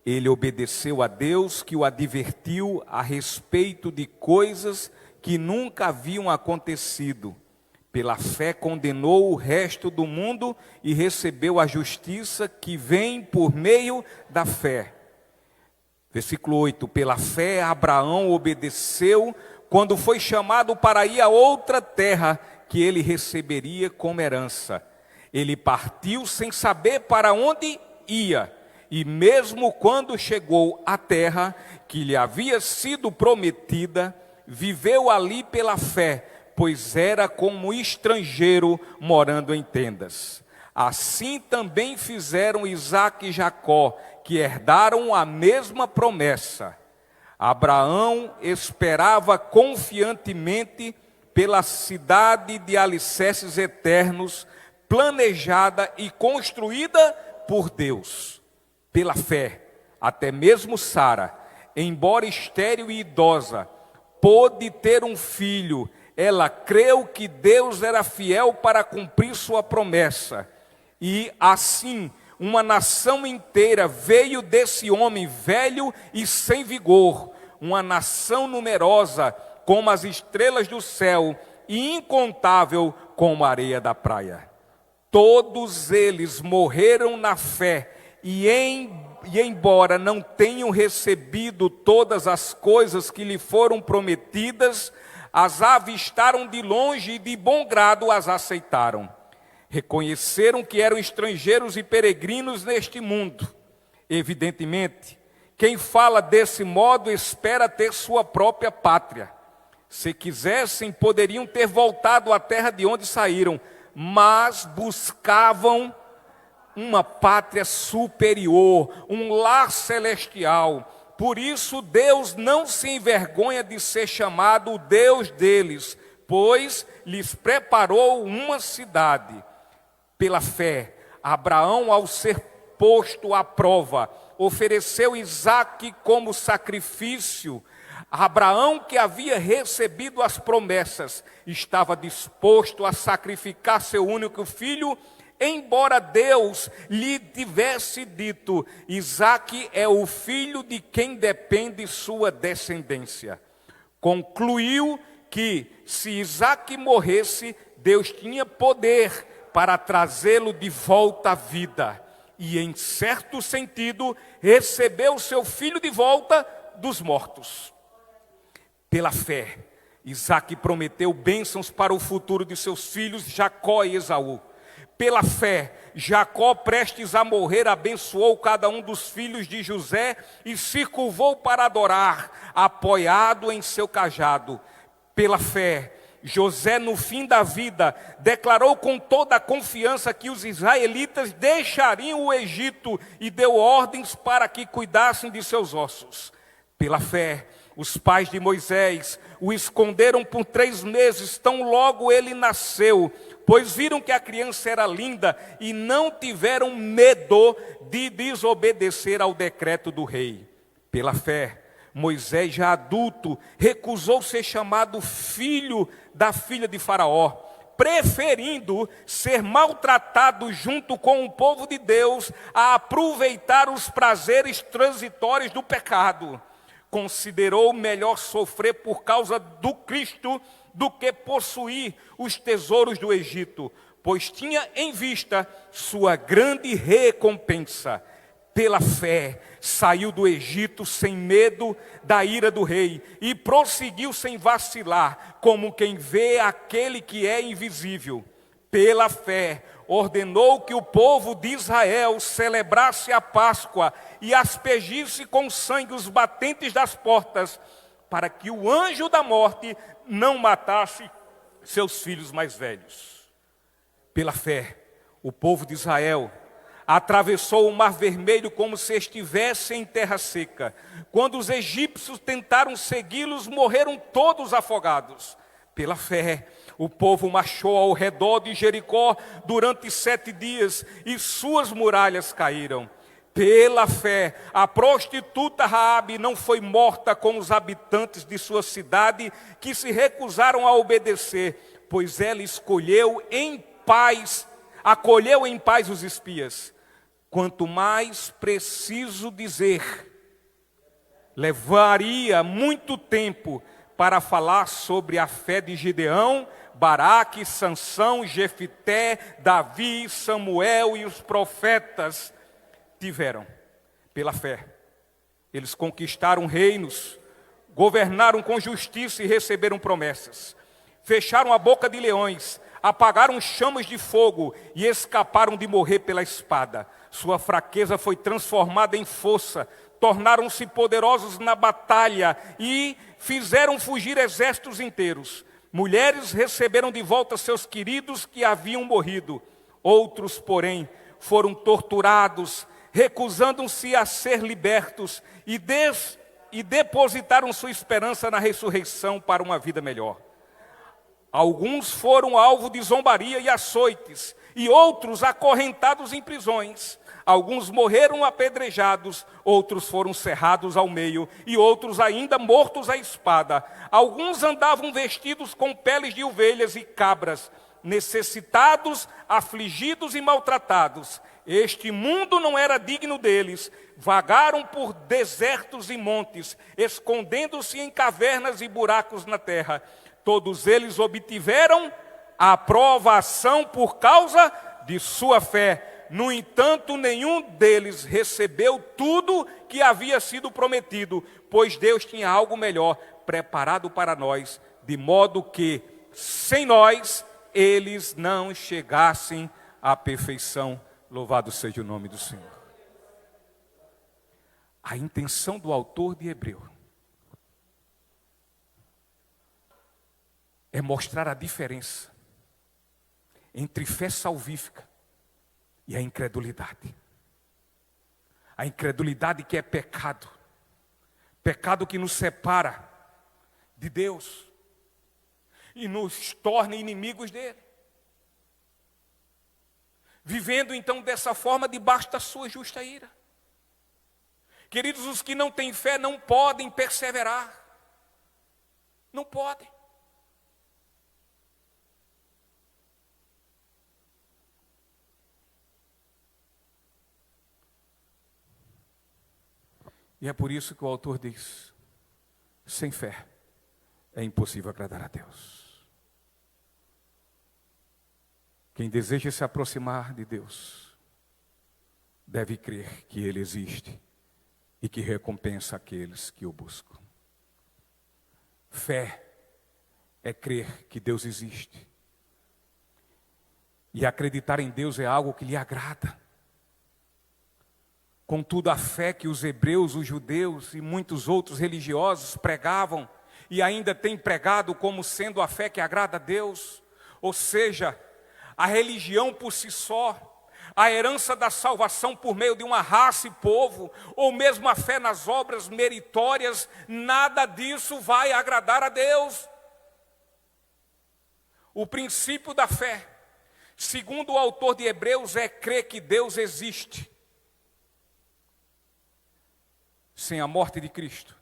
Ele obedeceu a Deus, que o advertiu a respeito de coisas que nunca haviam acontecido. Pela fé condenou o resto do mundo e recebeu a justiça que vem por meio da fé. Versículo 8, pela fé Abraão obedeceu quando foi chamado para ir a outra terra que ele receberia como herança. Ele partiu sem saber para onde ia, e mesmo quando chegou à terra que lhe havia sido prometida, viveu ali pela fé, pois era como estrangeiro morando em tendas. Assim também fizeram Isaque e Jacó, que herdaram a mesma promessa. Abraão esperava confiantemente pela cidade de alicerces eternos, planejada e construída por Deus. Pela fé, até mesmo Sara, embora estéril e idosa, pôde ter um filho. Ela creu que Deus era fiel para cumprir sua promessa. E assim, uma nação inteira veio desse homem velho e sem vigor, uma nação numerosa como as estrelas do céu e incontável como a areia da praia. Todos eles morreram na fé e embora não tenham recebido todas as coisas que lhe foram prometidas, as avistaram de longe e de bom grado as aceitaram. Reconheceram que eram estrangeiros e peregrinos neste mundo. Evidentemente, quem fala desse modo espera ter sua própria pátria. Se quisessem, poderiam ter voltado à terra de onde saíram, mas buscavam uma pátria superior, um lar celestial. Por isso Deus não se envergonha de ser chamado o Deus deles, pois lhes preparou uma cidade. Pela fé, Abraão, ao ser posto à prova, ofereceu Isaque como sacrifício. Abraão, que havia recebido as promessas, estava disposto a sacrificar seu único filho, embora Deus lhe tivesse dito: Isaque é o filho de quem depende sua descendência. Concluiu que, se Isaque morresse, Deus tinha poder para trazê-lo de volta à vida. E, em certo sentido, recebeu seu filho de volta dos mortos. Pela fé, Isaque prometeu bênçãos para o futuro de seus filhos Jacó e Esaú. Pela fé, Jacó, prestes a morrer, abençoou cada um dos filhos de José e se curvou para adorar, apoiado em seu cajado. Pela fé, José, no fim da vida, declarou com toda a confiança que os israelitas deixariam o Egito e deu ordens para que cuidassem de seus ossos. Pela fé, os pais de Moisés o esconderam por 3 meses, tão logo ele nasceu, pois viram que a criança era linda e não tiveram medo de desobedecer ao decreto do rei. Pela fé, Moisés, já adulto, recusou ser chamado filho da filha de Faraó, preferindo ser maltratado junto com o povo de Deus a aproveitar os prazeres transitórios do pecado. Considerou melhor sofrer por causa do Cristo do que possuir os tesouros do Egito, pois tinha em vista sua grande recompensa. Pela fé, saiu do Egito sem medo da ira do rei e prosseguiu sem vacilar, como quem vê aquele que é invisível. Pela fé, ordenou que o povo de Israel celebrasse a Páscoa e aspergisse com sangue os batentes das portas, para que o anjo da morte não matasse seus filhos mais velhos. Pela fé, o povo de Israel atravessou o Mar Vermelho como se estivesse em terra seca. Quando os egípcios tentaram segui-los, morreram todos afogados. Pela fé, o povo marchou ao redor de Jericó durante 7 dias e suas muralhas caíram. Pela fé, a prostituta Raabe não foi morta com os habitantes de sua cidade que se recusaram a obedecer, pois ela acolheu em paz os espias. Quanto mais preciso dizer, levaria muito tempo para falar sobre a fé de Gideão, Baraque, Sansão, Jefité, Davi, Samuel e os profetas tiveram. Pela fé, eles conquistaram reinos, governaram com justiça e receberam promessas. Fecharam a boca de leões, apagaram chamas de fogo e escaparam de morrer pela espada. Sua fraqueza foi transformada em força, tornaram-se poderosos na batalha e fizeram fugir exércitos inteiros. Mulheres receberam de volta seus queridos que haviam morrido. Outros, porém, foram torturados, recusando-se a ser libertos e depositaram sua esperança na ressurreição para uma vida melhor. Alguns foram alvo de zombaria e açoites, e outros acorrentados em prisões. Alguns morreram apedrejados, outros foram cerrados ao meio, e outros ainda mortos à espada. Alguns andavam vestidos com peles de ovelhas e cabras, necessitados, afligidos e maltratados. Este mundo não era digno deles. Vagaram por desertos e montes, escondendo-se em cavernas e buracos na terra. Todos eles obtiveram a aprovação por causa de sua fé. No entanto, nenhum deles recebeu tudo que havia sido prometido, pois Deus tinha algo melhor preparado para nós, de modo que, sem nós, eles não chegassem à perfeição. Louvado seja o nome do Senhor. A intenção do autor de Hebreu é mostrar a diferença entre fé salvífica e a incredulidade. A incredulidade que é pecado. Pecado que nos separa de Deus e nos torna inimigos dele. Vivendo então dessa forma debaixo da sua justa ira. Queridos, os que não têm fé não podem perseverar. Não podem. E é por isso que o autor diz: sem fé é impossível agradar a Deus. Quem deseja se aproximar de Deus deve crer que Ele existe e que recompensa aqueles que o buscam. Fé é crer que Deus existe. E acreditar em Deus é algo que lhe agrada. Contudo, a fé que os hebreus, os judeus e muitos outros religiosos pregavam e ainda têm pregado como sendo a fé que agrada a Deus, ou seja, a religião por si só, a herança da salvação por meio de uma raça e povo, ou mesmo a fé nas obras meritórias, nada disso vai agradar a Deus. O princípio da fé, segundo o autor de Hebreus, é crer que Deus existe. Sem a morte de Cristo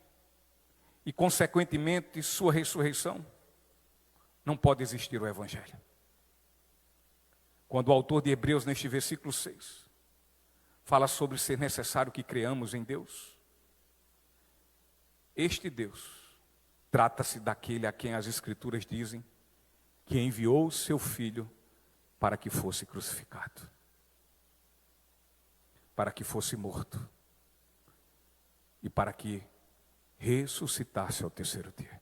e, consequentemente, sua ressurreição, não pode existir o Evangelho. Quando o autor de Hebreus, neste versículo 6, fala sobre ser necessário que creamos em Deus, este Deus trata-se daquele a quem as Escrituras dizem que enviou o seu Filho para que fosse crucificado, para que fosse morto, e para que ressuscitasse ao terceiro dia.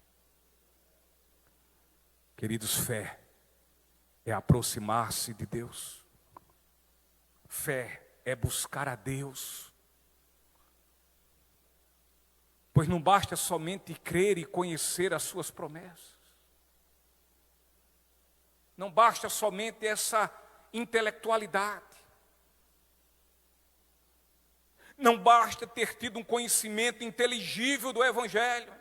Queridos, fé é aproximar-se de Deus. Fé é buscar a Deus. Pois não basta somente crer e conhecer as suas promessas. Não basta somente essa intelectualidade. Não basta ter tido um conhecimento inteligível do Evangelho.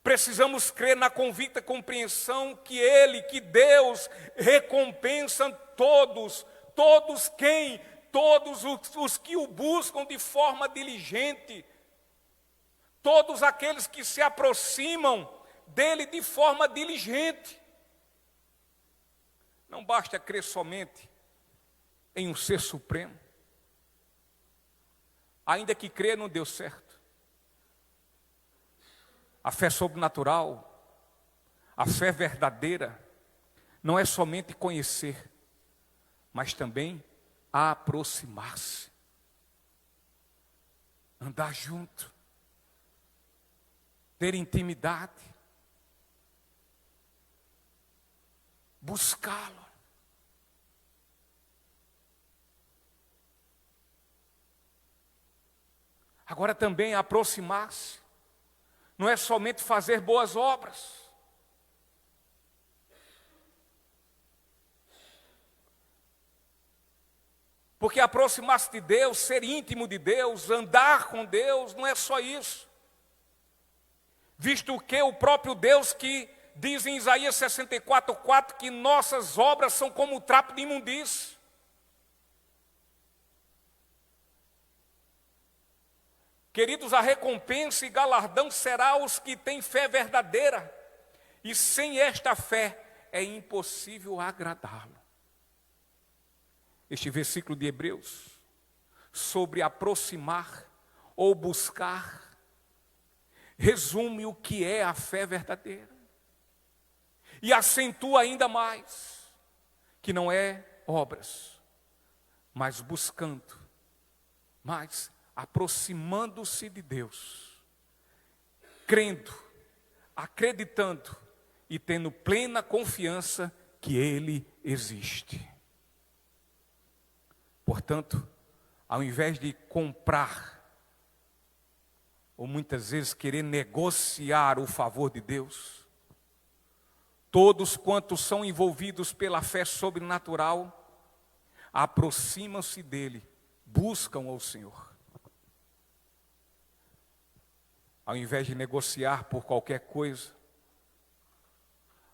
Precisamos crer na convicta compreensão que Ele, que Deus, recompensa todos. Todos quem? Todos os que o buscam de forma diligente. Todos aqueles que se aproximam dEle de forma diligente. Não basta crer somente em um ser supremo. Ainda que crer não deu certo. A fé sobrenatural, a fé verdadeira, não é somente conhecer, mas também aproximar-se. Andar junto. Ter intimidade. Buscá-lo. Agora também aproximar-se, não é somente fazer boas obras. Porque aproximar-se de Deus, ser íntimo de Deus, andar com Deus, não é só isso. Visto que o próprio Deus que Diz em Isaías 64:4 que nossas obras são como o trapo de imundície. Queridos, a recompensa e galardão será os que têm fé verdadeira. E sem esta fé é impossível agradá-lo. Este versículo de Hebreus, sobre aproximar ou buscar, resume o que é a fé verdadeira. E acentua ainda mais, que não é obras, mas buscando, mas aproximando-se de Deus, crendo, acreditando e tendo plena confiança que Ele existe. Portanto, ao invés de comprar, ou muitas vezes querer negociar o favor de Deus, todos quantos são envolvidos pela fé sobrenatural, aproximam-se dele, buscam ao Senhor. Ao invés de negociar por qualquer coisa,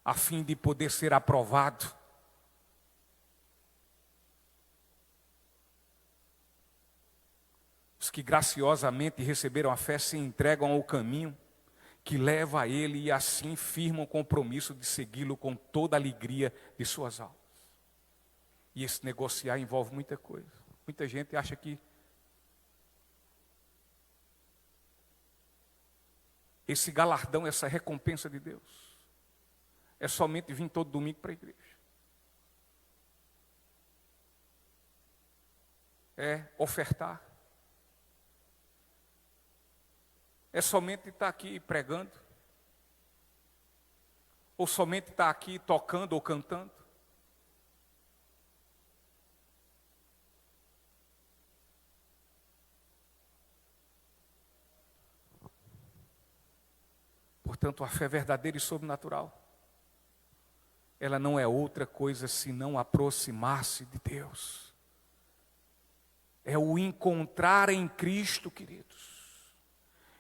a fim de poder ser aprovado, os que graciosamente receberam a fé se entregam ao caminho que leva a ele e assim firmam o compromisso de segui-lo com toda a alegria de suas almas. E esse negociar envolve muita coisa. Muita gente acha que esse galardão, essa recompensa de Deus, é somente vir todo domingo para a igreja. É ofertar. É somente estar aqui pregando. Ou somente estar aqui tocando ou cantando. Portanto, a fé verdadeira e sobrenatural, ela não é outra coisa senão aproximar-se de Deus. É o encontrar em Cristo, queridos.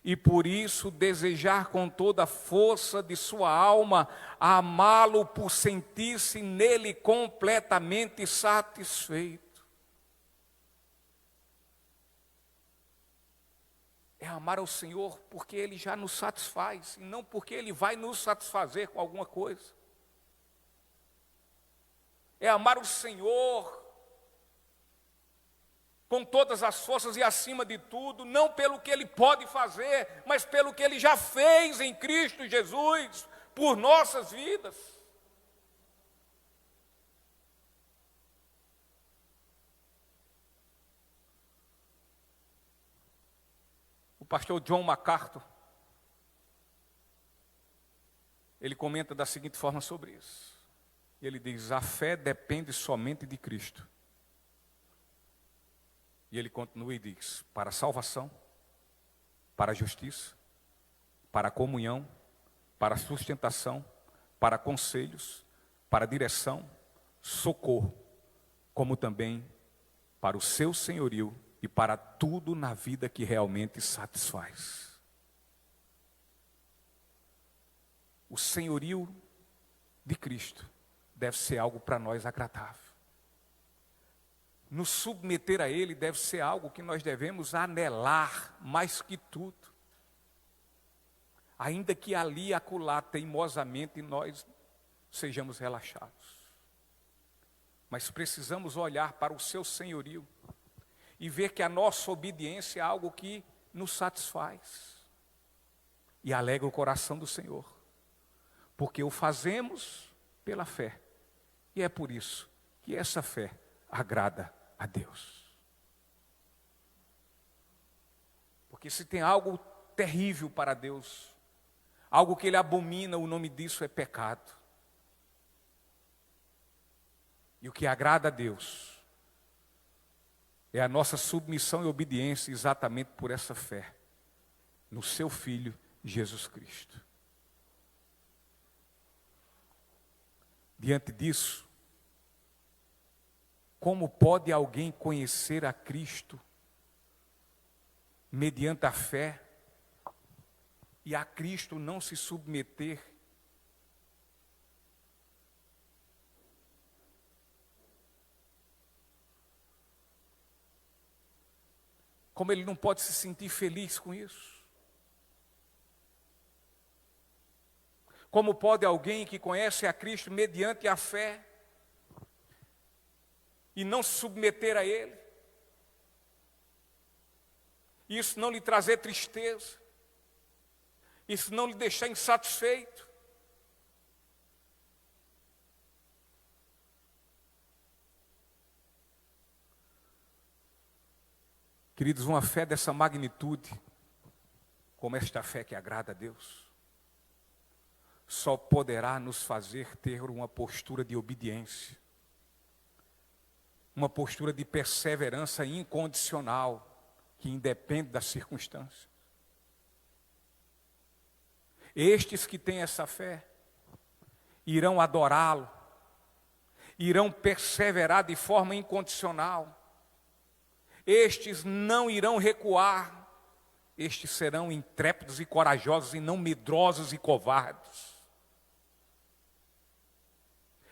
E por isso desejar com toda a força de sua alma amá-lo por sentir-se nele completamente satisfeito. É amar ao Senhor porque Ele já nos satisfaz, e não porque Ele vai nos satisfazer com alguma coisa. É amar o Senhor com todas as forças e acima de tudo, não pelo que Ele pode fazer, mas pelo que Ele já fez em Cristo Jesus, por nossas vidas. O pastor John MacArthur, ele comenta da seguinte forma sobre isso. Ele diz: a fé depende somente de Cristo. E ele continua e diz: para a salvação, para a justiça, para a comunhão, para a sustentação, para conselhos, para a direção, socorro, como também para o seu senhorio e para tudo na vida que realmente satisfaz. O senhorio de Cristo deve ser algo para nós agradável. Nos submeter a Ele deve ser algo que nós devemos anelar mais que tudo. Ainda que ali e acolá teimosamente nós sejamos relaxados. Mas precisamos olhar para o seu senhorio e ver que a nossa obediência é algo que nos satisfaz e alegra o coração do Senhor, porque o fazemos pela fé, e é por isso que essa fé agrada a Deus. Porque se tem algo terrível para Deus, algo que Ele abomina, o nome disso é pecado. E o que agrada a Deus é a nossa submissão e obediência exatamente por essa fé no seu Filho Jesus Cristo. Diante disso, como pode alguém conhecer a Cristo mediante a fé e a Cristo não se submeter Como ele não pode se sentir feliz com isso? Como pode alguém que conhece a Cristo mediante a fé e não se submeter a Ele? Isso não lhe trazer tristeza? Isso não lhe deixar insatisfeito? Queridos, uma fé dessa magnitude, como esta fé que agrada a Deus, só poderá nos fazer ter uma postura de obediência, uma postura de perseverança incondicional, que independe das circunstâncias. Estes que têm essa fé, irão adorá-lo, irão perseverar de forma incondicional. Estes não irão recuar, estes serão intrépidos e corajosos e não medrosos e covardes.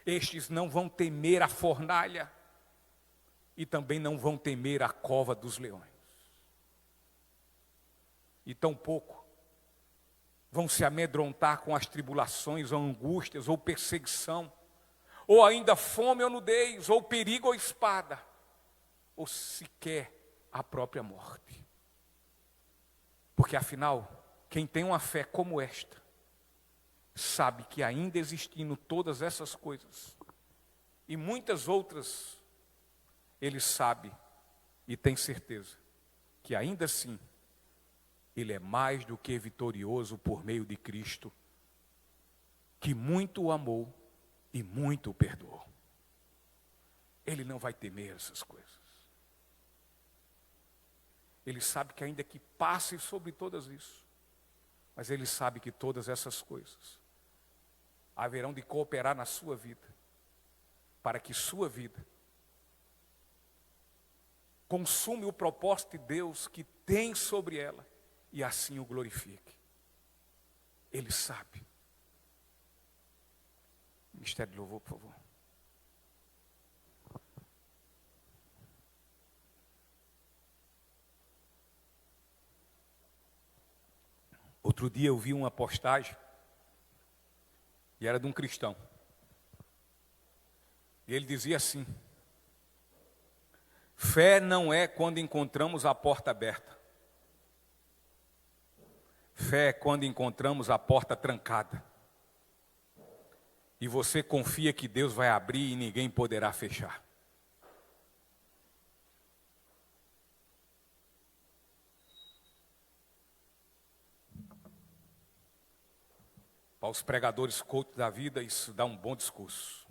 Estes não vão temer a fornalha e também não vão temer a cova dos leões. E tampouco vão se amedrontar com as tribulações ou angústias ou perseguição, ou ainda fome ou nudez, ou perigo ou espada, ou sequer a própria morte. Porque afinal, quem tem uma fé como esta, sabe que ainda existindo todas essas coisas, e muitas outras, ele sabe e tem certeza, que ainda assim, ele é mais do que vitorioso por meio de Cristo, que muito o amou e muito o perdoou. Ele não vai temer essas coisas. Ele sabe que ainda que passe sobre todas isso, mas ele sabe que todas essas coisas haverão de cooperar na sua vida, para que sua vida consume o propósito de Deus que tem sobre ela, e assim o glorifique. Ele sabe. Ministério de louvor, por favor. Outro dia eu vi uma postagem, e era de um cristão. E ele dizia assim: fé não é quando encontramos a porta aberta. Fé é quando encontramos a porta trancada. E você confia que Deus vai abrir e ninguém poderá fechar. Para os pregadores coach da vida, isso dá um bom discurso.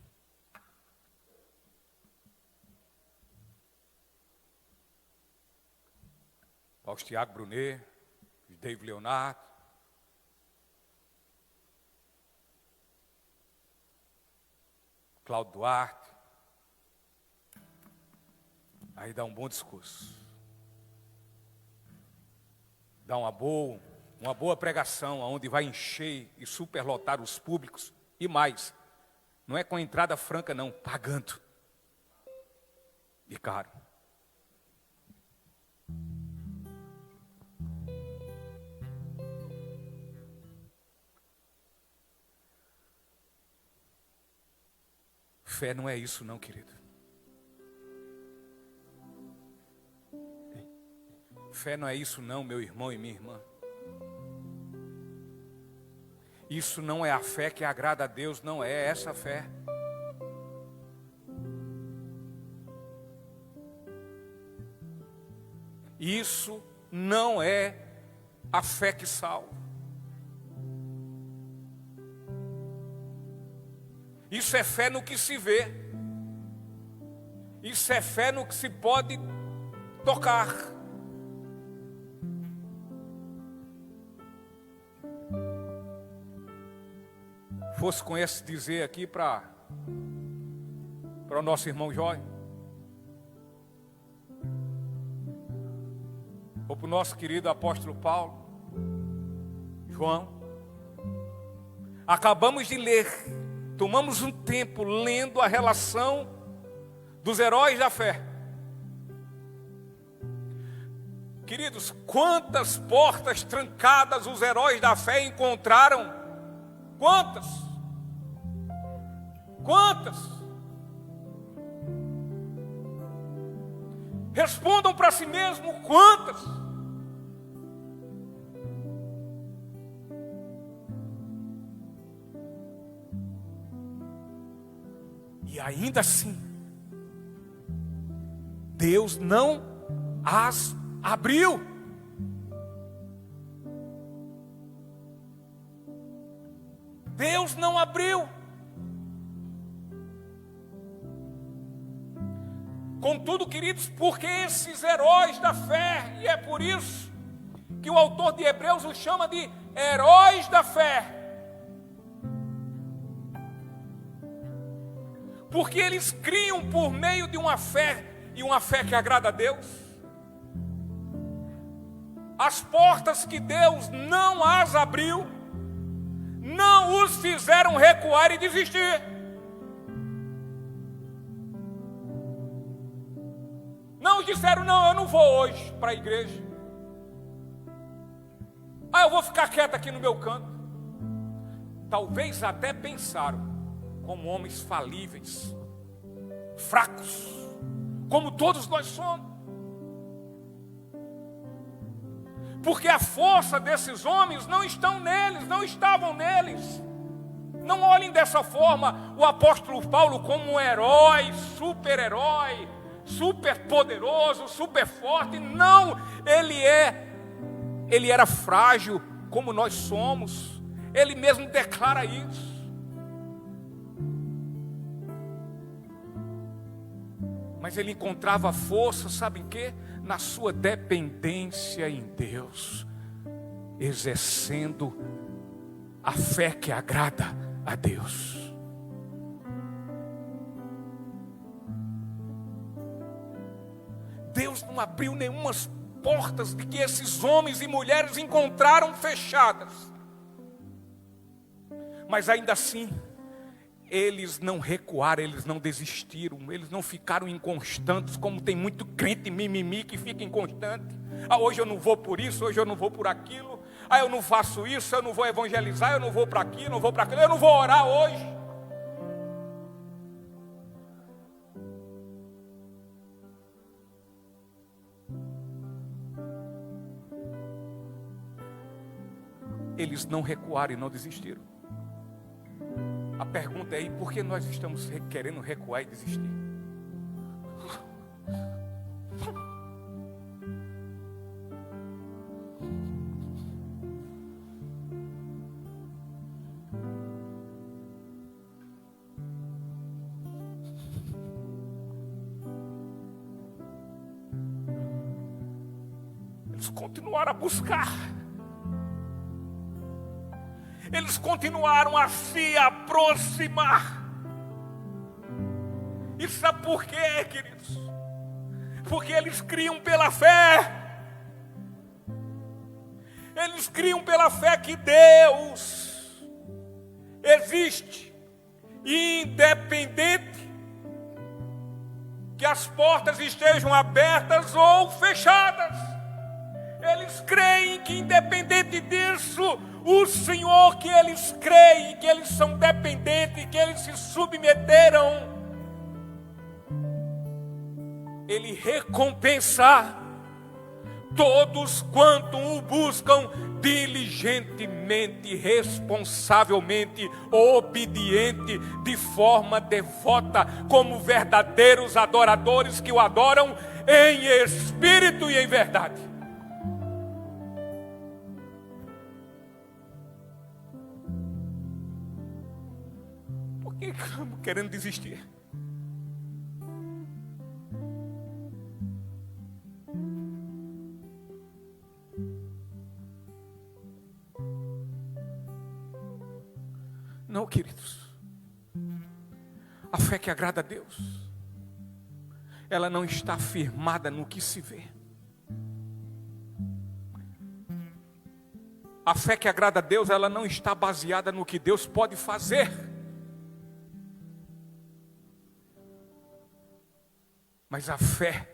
Para os Tiago Brunet, David Leonardo, Cláudio Duarte, aí dá um bom discurso. Dá uma boa pregação, onde vai encher e superlotar os públicos, e mais, não é com entrada franca não, pagando, e caro. Fé não é isso não, querido. Fé não é isso não, meu irmão e minha irmã. Isso não é a fé que agrada a Deus, não é essa fé. Isso não é a fé que salva. Isso é fé no que se vê. Isso é fé no que se pode tocar. Fosse com esse dizer aqui para o nosso irmão Jói, ou para o nosso querido apóstolo Paulo, João, acabamos de ler, tomamos um tempo lendo a relação dos heróis da fé. Queridos, quantas portas trancadas os heróis da fé encontraram? Quantas? Quantas? Respondam para si mesmo, quantas? E ainda assim, Deus não as abriu. Deus não abriu. Contudo, queridos, porque esses heróis da fé, e é por isso que o autor de Hebreus os chama de heróis da fé, porque eles criam por meio de uma fé, e uma fé que agrada a Deus, as portas que Deus não as abriu, não os fizeram recuar e desistir. Não disseram, não, eu não vou hoje para a igreja. Eu vou ficar quieto aqui no meu canto. Talvez até pensaram, como homens falíveis, fracos, como todos nós somos. Porque a força desses homens não estão neles, não estavam neles. Não olhem dessa forma o apóstolo Paulo como um herói, super-herói, super poderoso, super forte. Não, ele era frágil como nós somos. Ele mesmo declara isso. Mas ele encontrava força, sabe em quê? Na sua dependência em Deus, exercendo a fé que agrada a Deus. Deus não abriu nenhumas portas de que esses homens e mulheres encontraram fechadas. Mas ainda assim, eles não recuaram, eles não desistiram, eles não ficaram inconstantes, como tem muito crente mimimi que fica inconstante. Hoje eu não vou por isso, hoje eu não vou por aquilo. Eu não faço isso, eu não vou evangelizar, eu não vou para aqui, não vou para aquilo, eu não vou orar hoje. Eles não recuaram e não desistiram. A pergunta é: e por que nós estamos querendo recuar e desistir? Eles continuaram a buscar. Eles continuaram a se aproximar. E sabe por quê, queridos? Porque eles criam pela fé. Eles criam pela fé que Deus existe, independente que as portas estejam abertas ou fechadas. Eles creem que, independente disso, o Senhor que eles creem, que eles são dependentes, que eles se submeteram, Ele recompensa todos quanto o buscam diligentemente, responsavelmente, obediente, de forma devota, como verdadeiros adoradores que o adoram em espírito e em verdade. Estamos querendo desistir. Não, queridos. A fé que agrada a Deus, ela não está firmada no que se vê. A fé que agrada a Deus, ela não está baseada no que Deus pode fazer. Mas a fé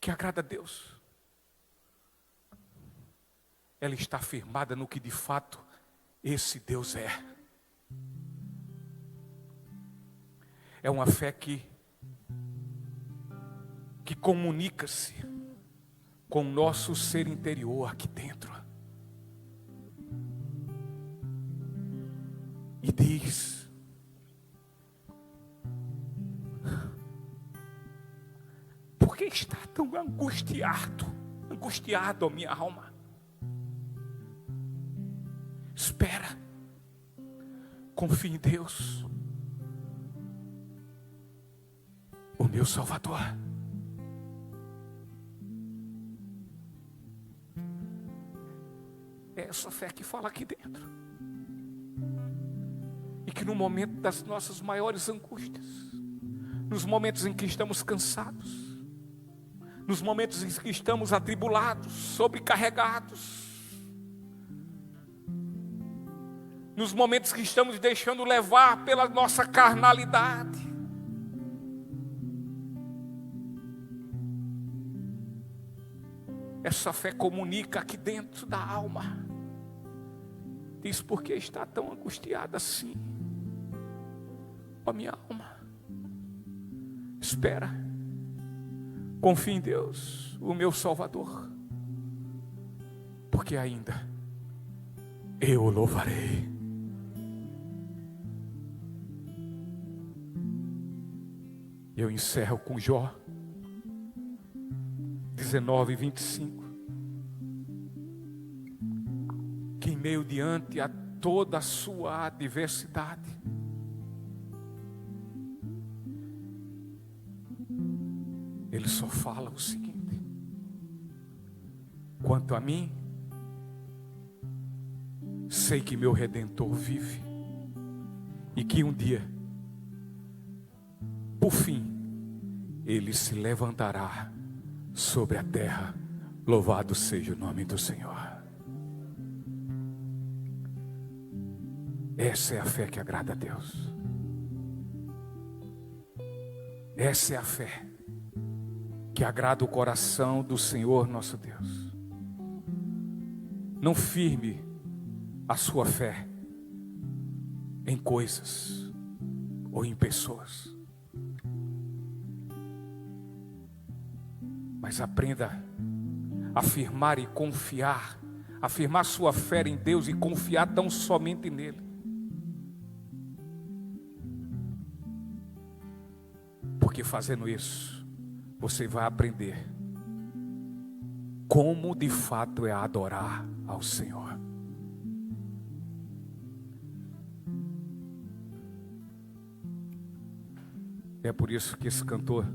que agrada a Deus, ela está firmada no que de fato esse Deus é. É uma fé que comunica-se com o nosso ser interior aqui dentro. E diz: por que está tão angustiado, a minha alma? Espera, confia em Deus, o meu Salvador. É essa fé que fala aqui dentro. E que no momento das nossas maiores angústias, nos momentos em que estamos cansados, nos momentos em que estamos atribulados, sobrecarregados, nos momentos que estamos deixando levar pela nossa carnalidade, essa fé comunica aqui dentro da alma. Diz: por que está tão angustiada assim, ó minha alma? Espera, confia em Deus, o meu Salvador, porque ainda eu o louvarei. Eu encerro com Jó 19:25. Que em meio diante a toda a sua adversidade, ele só fala o seguinte: quanto a mim, sei que meu Redentor vive e que um dia, por fim, ele se levantará sobre a terra. Louvado seja o nome do Senhor. Essa é a fé que agrada a Deus. Essa é a fé que agrada o coração do Senhor nosso Deus. Não firme a sua fé em coisas ou em pessoas, mas aprenda a afirmar e confiar, afirmar sua fé em Deus e confiar tão somente nele. Porque fazendo isso, você vai aprender como de fato é adorar ao Senhor. É por isso que esse cantor,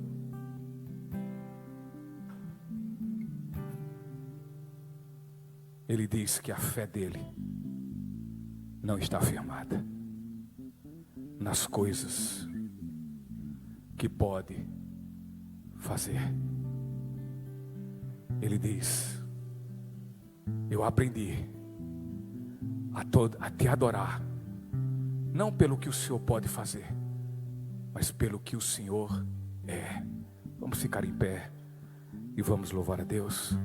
ele diz que a fé dele não está firmada nas coisas que pode fazer. Ele diz: eu aprendi a te adorar, não pelo que o Senhor pode fazer, mas pelo que o Senhor é. Vamos ficar em pé e vamos louvar a Deus.